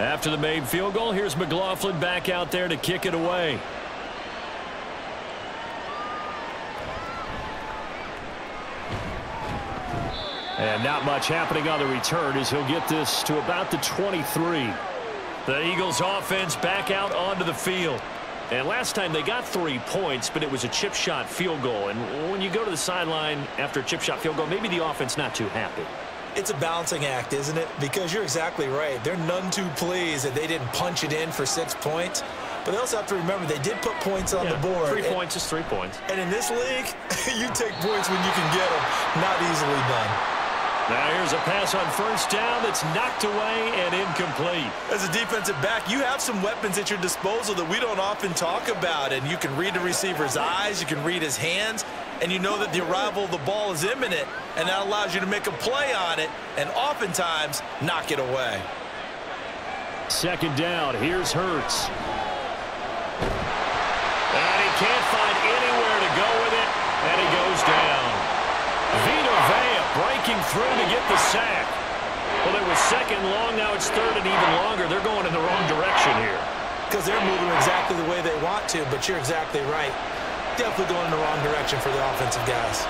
After the made field goal, here's McLaughlin back out there to kick it away. And not much happening on the return as he'll get this to about the 23. The Eagles offense back out onto the field. And last time they got 3 points, but it was a chip shot field goal. And when you go to the sideline after a chip shot field goal, maybe the offense not too happy. It's a balancing act, isn't it? Because you're exactly right. They're none too pleased that they didn't punch it in for 6 points. But they also have to remember they did put points on the board. 3 points is 3 points. And in this league, you take points when you can get them. Not easily done. Now here's a pass on first down that's knocked away and incomplete. As a defensive back, you have some weapons at your disposal that we don't often talk about. And you can read the receiver's eyes, you can read his hands, and you know that the arrival of the ball is imminent, and that allows you to make a play on it and oftentimes knock it away. Second down, here's Hurts. And he can't find anywhere to go with it, and he goes down. Vita Vea breaking through to get the sack. Well, it was second long, now it's third and even longer. They're going in the wrong direction here. Because they're moving exactly the way they want to, but you're exactly right. Definitely going in the wrong direction for the offensive guys.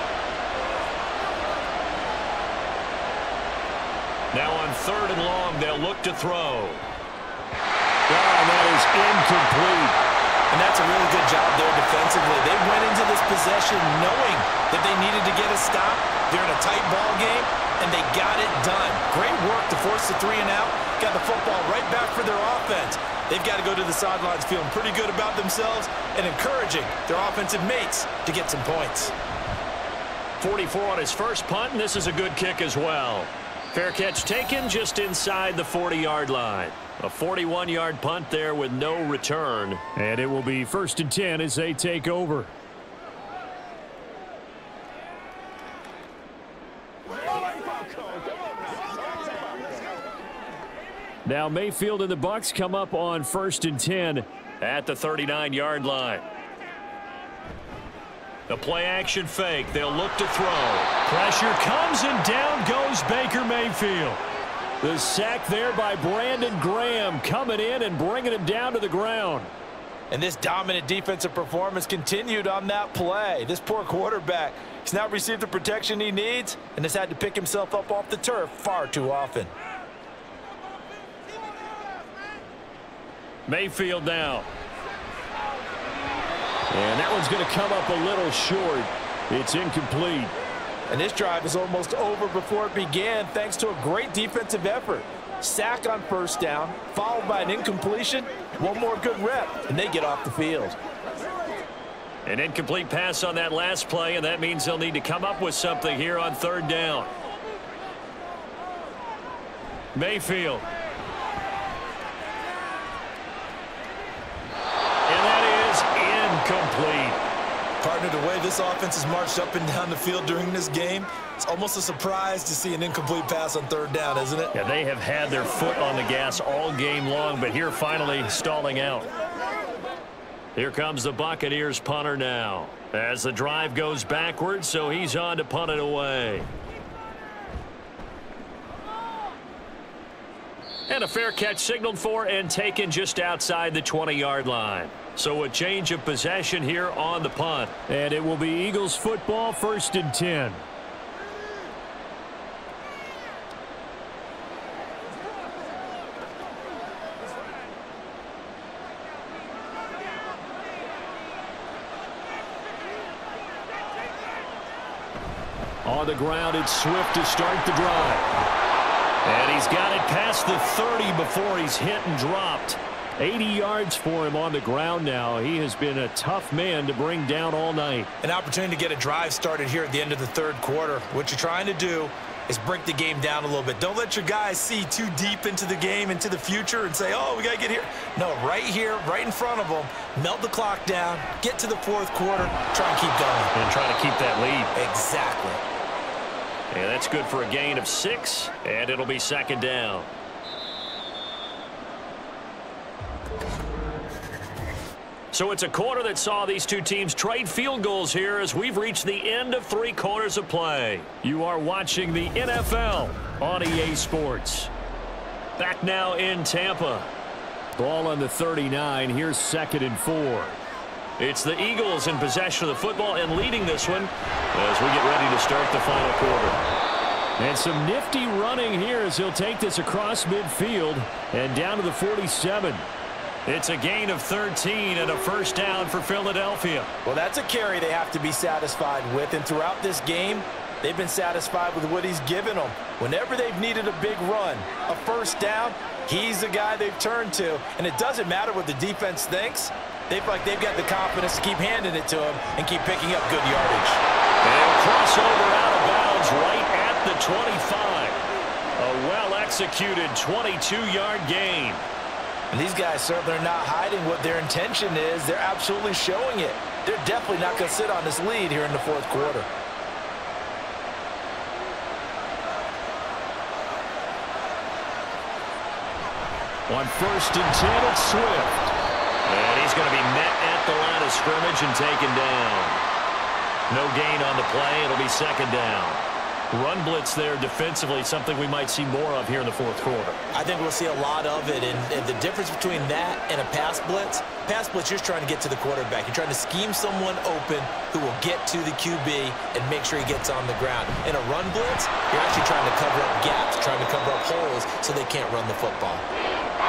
Now on third and long, they'll look to throw. And that is incomplete. And that's a really good job there defensively. They went into this possession knowing that they needed to get a stop. They're in a tight ball game, and they got it done. Great work to force the 3 and out. Got the football right back for their offense. They've got to go to the sidelines feeling pretty good about themselves and encouraging their offensive mates to get some points. 44 on his first punt, and this is a good kick as well. Fair catch taken just inside the 40-yard line. A 41-yard punt there with no return. And it will be 1st and 10 as they take over. Now Mayfield and the Bucs come up on 1st and 10 at the 39-yard line. The play-action fake. They'll look to throw. Pressure comes, and down goes Baker Mayfield. The sack there by Brandon Graham coming in and bringing him down to the ground. And this dominant defensive performance continued on that play. This poor quarterback has now received the protection he needs and has had to pick himself up off the turf far too often. Mayfield now. And that one's going to come up a little short. It's incomplete. And this drive is almost over before it began thanks to a great defensive effort. Sack on first down, followed by an incompletion. One more good rep, and they get off the field. An incomplete pass on that last play, and that means they'll need to come up with something here on third down. Mayfield. And that is incomplete. Partner, the way this offense has marched up and down the field during this game, it's almost a surprise to see an incomplete pass on third down, isn't it? Yeah, they have had their foot on the gas all game long, but here finally stalling out. Here comes the Buccaneers punter now as the drive goes backwards, so he's on to punt it away. And a fair catch signaled for and taken just outside the 20-yard line. So a change of possession here on the punt. And it will be Eagles football, 1st and 10. On the ground, it's Swift to start the drive. And he's got it past the 30 before he's hit and dropped. 80 yards for him on the ground now. He has been a tough man to bring down all night. An opportunity to get a drive started here at the end of the third quarter. What you're trying to do is break the game down a little bit. Don't let your guys see too deep into the game, into the future, and say, oh, we got to get here. No, right here, right in front of them, melt the clock down, get to the fourth quarter, try and keep going. And try to keep that lead. Exactly. And that's good for a gain of 6, and it'll be second down. So it's a quarter that saw these two teams trade field goals here as we've reached the end of 3 quarters of play. You are watching the NFL on EA Sports. Back now in Tampa. Ball on the 39. Here's 2nd and 4. It's the Eagles in possession of the football and leading this one as we get ready to start the final quarter. And some nifty running here as he'll take this across midfield and down to the 47. It's a gain of 13 and a first down for Philadelphia. Well, that's a carry they have to be satisfied with, and throughout this game, they've been satisfied with what he's given them. Whenever they've needed a big run, a first down, he's the guy they've turned to, and it doesn't matter what the defense thinks. They feel like they've got the confidence to keep handing it to him and keep picking up good yardage. And crossover out of bounds right at the 25. A well-executed 22-yard gain. And these guys certainly are not hiding what their intention is. They're absolutely showing it. They're definitely not going to sit on this lead here in the fourth quarter. On 1st and 10, it's Swift. And he's going to be met at the line of scrimmage and taken down. No gain on the play. It'll be second down. Run blitz there defensively, something we might see more of here in the fourth quarter. I think we'll see a lot of it, and the difference between that and a pass blitz, you're trying to get to the quarterback. You're trying to scheme someone open who will get to the QB and make sure he gets on the ground. In a run blitz, you're actually trying to cover up gaps, trying to cover up holes so they can't run the football.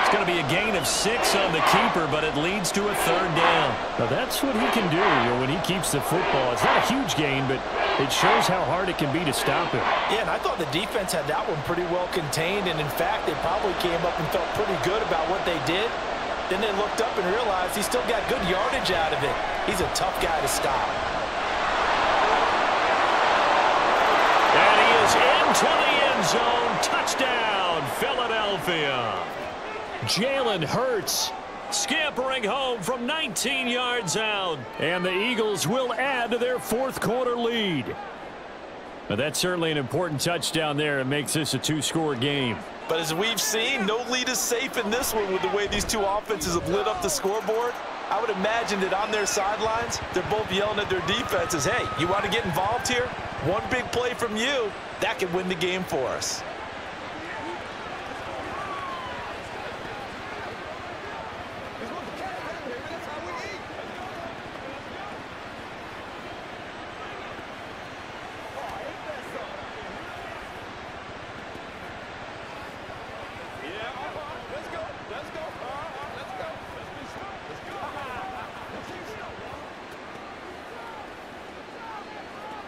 It's going to be a gain of 6 on the keeper, but it leads to a third down. Now that's what he can do when he keeps the football. It's not a huge gain, but it shows how hard it can be to stop him. Yeah, and I thought the defense had that one pretty well contained, and in fact, they probably came up and felt pretty good about what they did. Then they looked up and realized he still got good yardage out of it. He's a tough guy to stop. And he is into the end zone. Touchdown, Philadelphia. Jalen Hurts scampering home from 19 yards out. And the Eagles will add to their fourth quarter lead. Now, that's certainly an important touchdown there. It makes this a 2-score game. But as we've seen, no lead is safe in this one with the way these two offenses have lit up the scoreboard. I would imagine that on their sidelines, they're both yelling at their defenses, hey, you want to get involved here? One big play from you, that could win the game for us.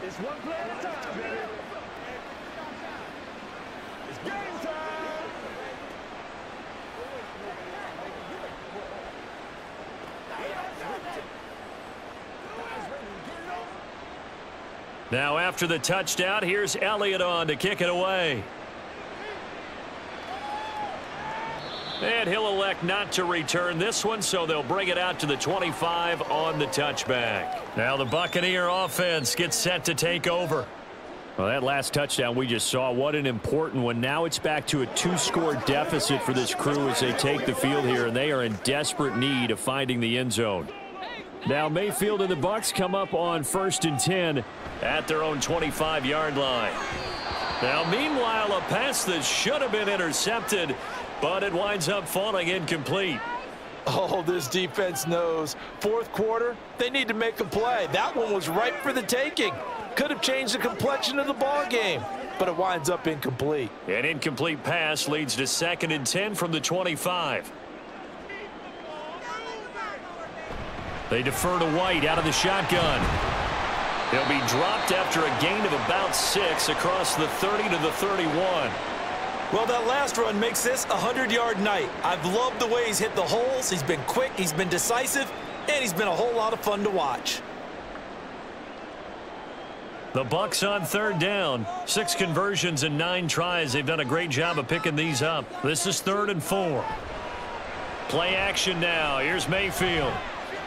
It's one play at a time, baby. It's game time. Now after the touchdown, here's Elliott on to kick it away. And he'll elect not to return this one, so they'll bring it out to the 25 on the touchback. Now the Buccaneer offense gets set to take over. Well, that last touchdown we just saw, what an important one. Now it's back to a 2-score deficit for this crew as they take the field here, and they are in desperate need of finding the end zone. Now Mayfield and the Bucs come up on 1st and 10 at their own 25-yard line. Now meanwhile, a pass that should have been intercepted, but it winds up falling incomplete. Oh, this defense knows. Fourth quarter, they need to make a play. That one was ripe for the taking. Could have changed the complexion of the ball game, but it winds up incomplete. An incomplete pass leads to 2nd and 10 from the 25. They defer to White out of the shotgun. He'll be dropped after a gain of about 6 across the 30 to the 31. Well, that last run makes this a 100-yard night. I've loved the way he's hit the holes. He's been quick, he's been decisive, and he's been a whole lot of fun to watch. The Bucs on third down. 6 conversions and 9 tries. They've done a great job of picking these up. This is 3rd and 4. Play action now. Here's Mayfield.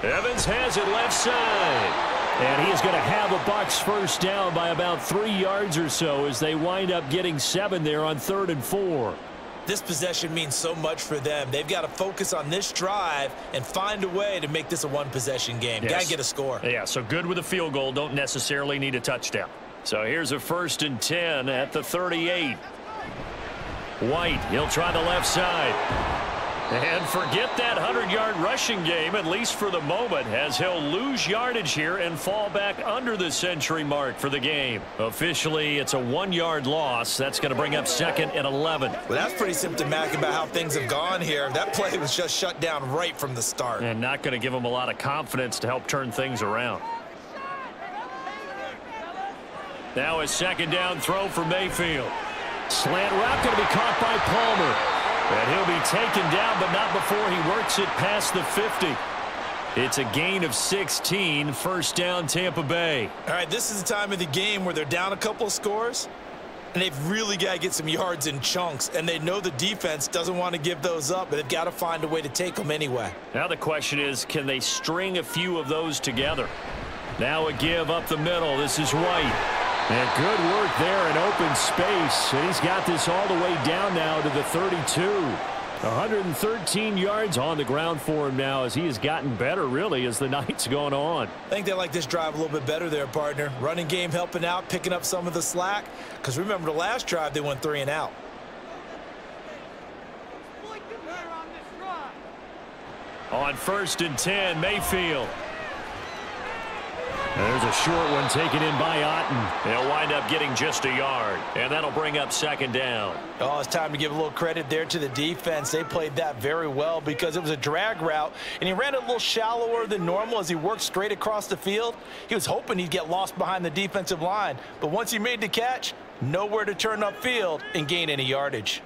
Evans has it left side. And he is going to have a Bucs first down by about 3 yards or so as they wind up getting 7 there on 3rd and 4. This possession means so much for them. They've got to focus on this drive and find a way to make this a one-possession game. Yes. Got to get a score. Yeah, so good with a field goal. Don't necessarily need a touchdown. So here's a 1st and 10 at the 38. White, he'll try the left side. And forget that 100-yard rushing game, at least for the moment, as he'll lose yardage here and fall back under the century mark for the game. Officially, it's a 1-yard loss. That's going to bring up 2nd and 11. Well, that's pretty symptomatic about how things have gone here. That play was just shut down right from the start. And not going to give him a lot of confidence to help turn things around. Now a 2nd down throw for Mayfield. Slant route going to be caught by Palmer. And he'll be taken down, but not before he works it past the 50. It's a gain of 16, 1st down Tampa Bay. All right, this is the time of the game where they're down a couple of scores, and they've really got to get some yards in chunks, and they know the defense doesn't want to give those up, but they've got to find a way to take them anyway. Now the question is, can they string a few of those together? Now a give up the middle. This is White. And good work there in open space. And he's got this all the way down now to the 32. 113 yards on the ground for him now as he has gotten better, really, as the night's gone on. I think they like this drive a little bit better there, partner. Running game helping out, picking up some of the slack. Because remember, the last drive, they went 3 and out. On 1st and 10, Mayfield. There's a short one taken in by Otten. They'll wind up getting just a yard, and that'll bring up 2nd down. Oh, it's time to give a little credit there to the defense. They played that very well because it was a drag route, and he ran it a little shallower than normal as he worked straight across the field. He was hoping he'd get lost behind the defensive line, but once he made the catch, nowhere to turn upfield and gain any yardage.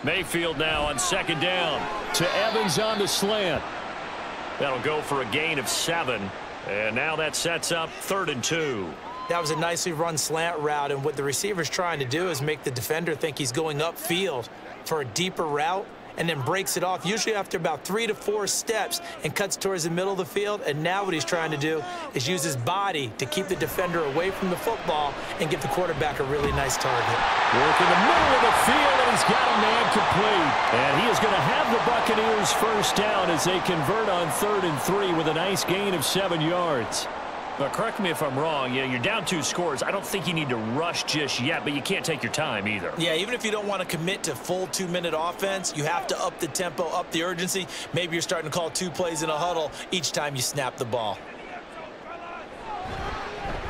Mayfield now on 2nd down to Evans on the slant. That'll go for a gain of 7. And now that sets up 3rd and 2. That was a nicely run slant route, and what the receiver's trying to do is make the defender think he's going upfield for a deeper route and then breaks it off, usually after about 3 to 4 steps, and cuts towards the middle of the field. And now what he's trying to do is use his body to keep the defender away from the football and give the quarterback a really nice target. Work in the middle of the field, and he's got a man complete. And he is going to have the Buccaneers first down as they convert on 3rd and 3 with a nice gain of 7 yards. But correct me if I'm wrong, you're down 2 scores. I don't think you need to rush just yet, but you can't take your time either. Yeah, even if you don't want to commit to full 2-minute offense, you have to up the tempo, up the urgency. Maybe you're starting to call 2 plays in a huddle each time you snap the ball.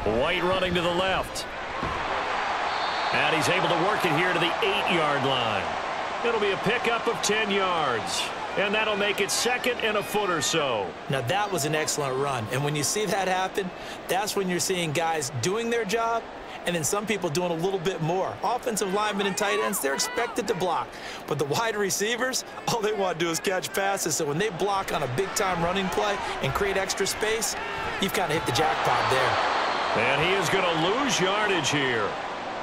White running to the left. And he's able to work it here to the 8-yard line. It'll be a pickup of 10 yards. And that'll make it 2nd and a foot or so. Now, that was an excellent run. And when you see that happen, that's when you're seeing guys doing their job and then some people doing a little bit more. Offensive linemen and tight ends, they're expected to block. But the wide receivers, all they want to do is catch passes. So when they block on a big-time running play and create extra space, you've kind of hit the jackpot there. And he is going to lose yardage here.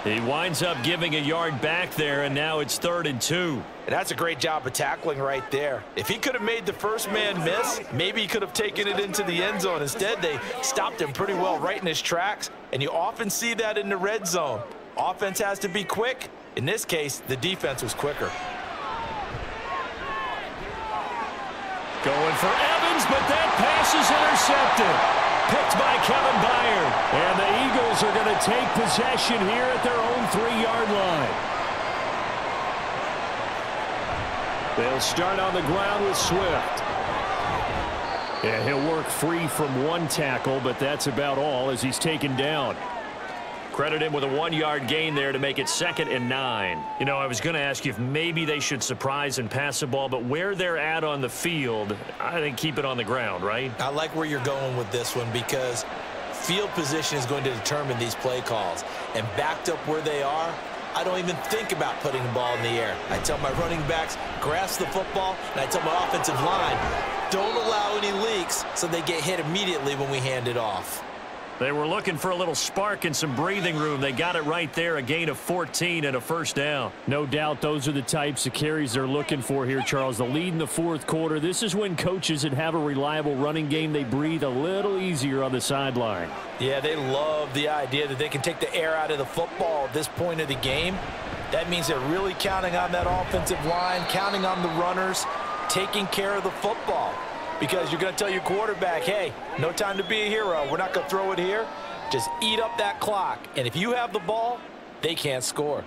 He winds up giving a yard back there, and now it's 3rd and 2. And that's a great job of tackling right there. If he could have made the first man miss, maybe he could have taken it into the end zone. Instead, they stopped him pretty well right in his tracks, and you often see that in the red zone. Offense has to be quick. In this case, the defense was quicker. Going for Evans, but that pass is intercepted. Picked by Kevin Byard. And the Eagles are going to take possession here at their own 3-yard line. They'll start on the ground with Swift. And he'll work free from 1 tackle, but that's about all as he's taken down. Credit him with a 1-yard gain there to make it 2nd and 9. You know, I was going to ask you if maybe they should surprise and pass the ball, but where they're at on the field, I think keep it on the ground, right? I like where you're going with this one because field position is going to determine these play calls. And backed up where they are, I don't even think about putting the ball in the air. I tell my running backs, grasp the football, and I tell my offensive line, don't allow any leaks so they get hit immediately when we hand it off. They were looking for a little spark and some breathing room. They got it right there, a gain of 14 and a first down. No doubt those are the types of carries they're looking for here, Charles. The lead in the fourth quarter. This is when coaches that have a reliable running game, they breathe a little easier on the sideline. Yeah, they love the idea that they can take the air out of the football at this point of the game. That means they're really counting on that offensive line, counting on the runners, taking care of the football. Because you're going to tell your quarterback, hey, no time to be a hero. We're not going to throw it here. Just eat up that clock. And if you have the ball, they can't score.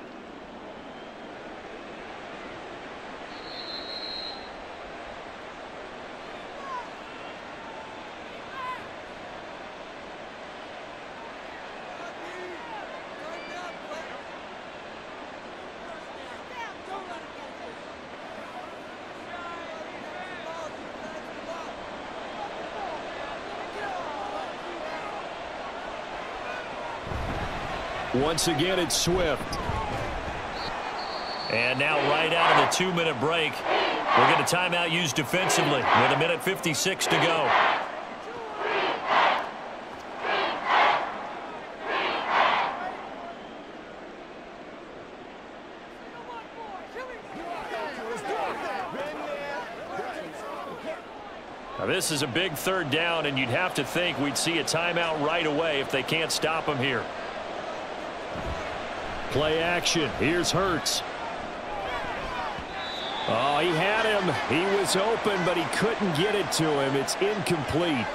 Once again, it's Swift. And now right out of the 2-minute break, we'll get a timeout used defensively with 1:56 to go. Now this is a big third down, and you'd have to think we'd see a timeout right away if they can't stop him here. Play action. Here's Hurts. Oh, he had him. He was open, but he couldn't get it to him. It's incomplete.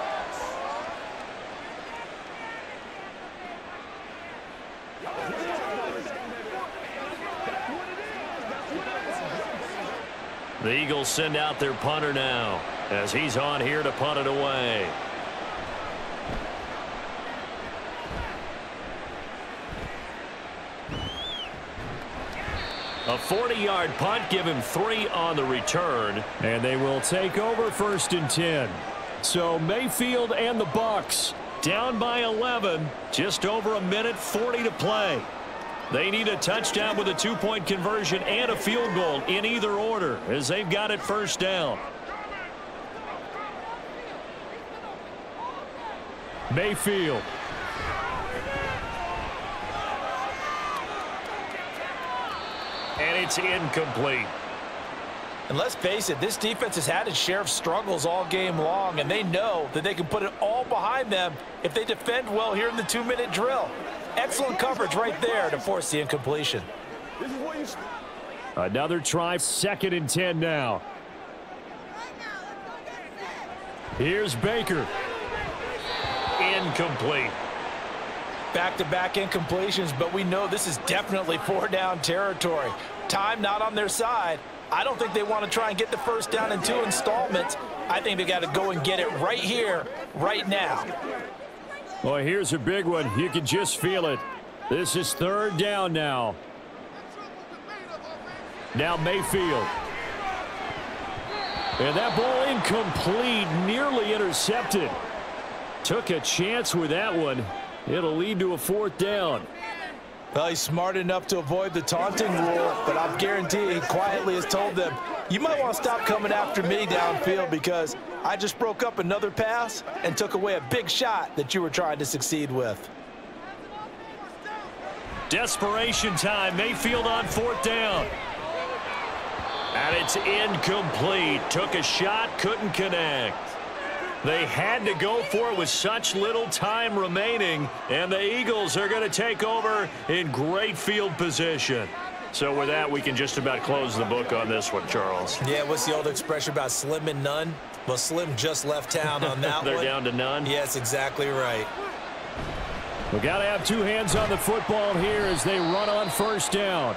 The Eagles send out their punter now as he's on here to punt it away. A 40-yard punt, give him 3 on the return. And they will take over 1st and 10. So Mayfield and the Bucs down by 11. Just over 1:40 to play. They need a touchdown with a 2-point conversion and a field goal in either order as they've got it 1st down. Mayfield. And it's incomplete. And let's face it, this defense has had its share of struggles all game long, and they know that they can put it all behind them if they defend well here in the 2-minute drill. Excellent coverage right there to force the incompletion. Another try, 2nd and 10 now. Here's Baker. Incomplete. Back-to-back incompletions, but we know this is definitely 4-down territory. Time not on their side. I don't think they want to try and get the 1st down in 2 installments. I think they got to go and get it right here, right now. Well, here's a big one. You can just feel it. This is 3rd down now. Now Mayfield. And that ball incomplete, nearly intercepted. Took a chance with that one. It'll lead to a 4th down. Well, he's smart enough to avoid the taunting rule, but I'm guaranteeing he quietly has told them, you might want to stop coming after me downfield because I just broke up another pass and took away a big shot that you were trying to succeed with. Desperation time. Mayfield on 4th down. And it's incomplete. Took a shot, couldn't connect. They had to go for it with such little time remaining, and the Eagles are going to take over in great field position. So with that, we can just about close the book on this one, Charles. Yeah, what's the old expression about slim and none? Well, Slim just left town on that They're one. down to none? Yes, exactly right. We got to have 2 hands on the football here as they run on 1st down.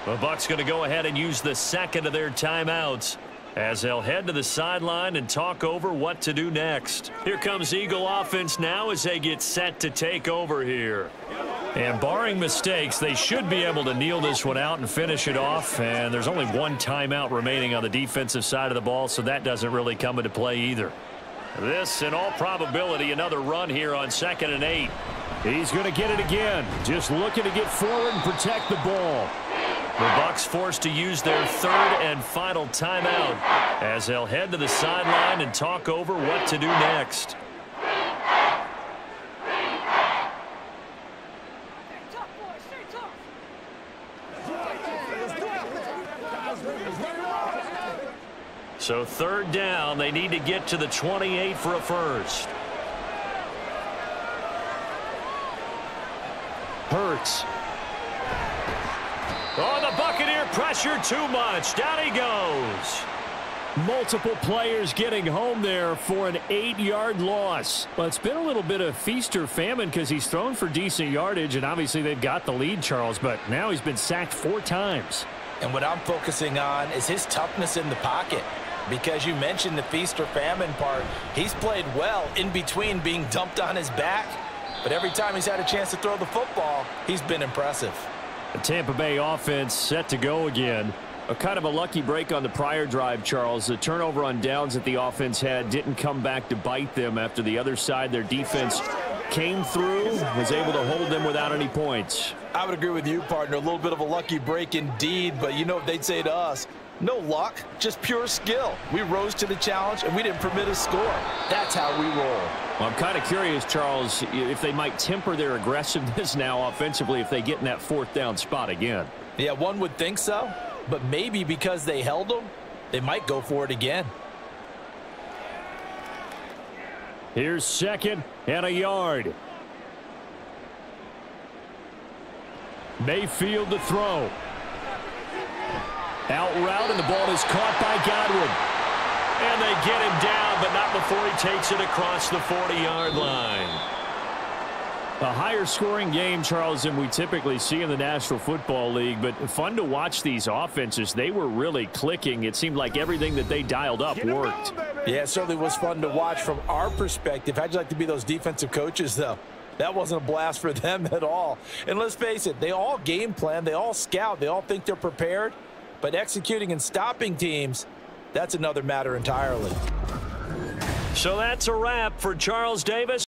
The Bucs going to go ahead and use the 2nd of their timeouts as they'll head to the sideline and talk over what to do next. Here comes Eagle offense now as they get set to take over here. And barring mistakes, they should be able to kneel this one out and finish it off. And there's only 1 timeout remaining on the defensive side of the ball, so that doesn't really come into play either. This, in all probability, another run here on 2nd and 8. He's going to get it again. Just looking to get forward and protect the ball. The Bucs forced to use their 3rd and final timeout as they'll head to the sideline and talk over what to do next. So 3rd down, they need to get to the 28 for a first. Hurts. Oh, the Buccaneer pressure too much. Down he goes. Multiple players getting home there for an 8-yard loss. Well, it's been a little bit of feast or famine because he's thrown for decent yardage, and obviously they've got the lead, Charles, but now he's been sacked 4 times. And what I'm focusing on is his toughness in the pocket. Because you mentioned the feast or famine part, he's played well in between being dumped on his back. But every time he's had a chance to throw the football, he's been impressive. The Tampa Bay offense set to go again. A kind of a lucky break on the prior drive, Charles. The turnover on downs that the offense had didn't come back to bite them after the other side. Their defense came through, was able to hold them without any points. I would agree with you, partner. A little bit of a lucky break indeed, but you know what they'd say to us? No luck, just pure skill. We rose to the challenge, and we didn't permit a score. That's how we roll. Well, I'm kind of curious, Charles, if they might temper their aggressiveness now offensively if they get in that 4th down spot again. Yeah, one would think so, but maybe because they held them, they might go for it again. Here's 2nd and a yard. Mayfield to throw. Out route, and the ball is caught by Godwin. And they get him down, but not before he takes it across the 40-yard line. A higher scoring game, Charles, than we typically see in the National Football League, but fun to watch these offenses. They were really clicking. It seemed like everything that they dialed up worked. Yeah, it certainly was fun to watch from our perspective. How'd you like to be those defensive coaches, though? That wasn't a blast for them at all. And let's face it, they all game plan, they all scout, they all think they're prepared. But executing and stopping teams, that's another matter entirely. So that's a wrap for Charles Davis.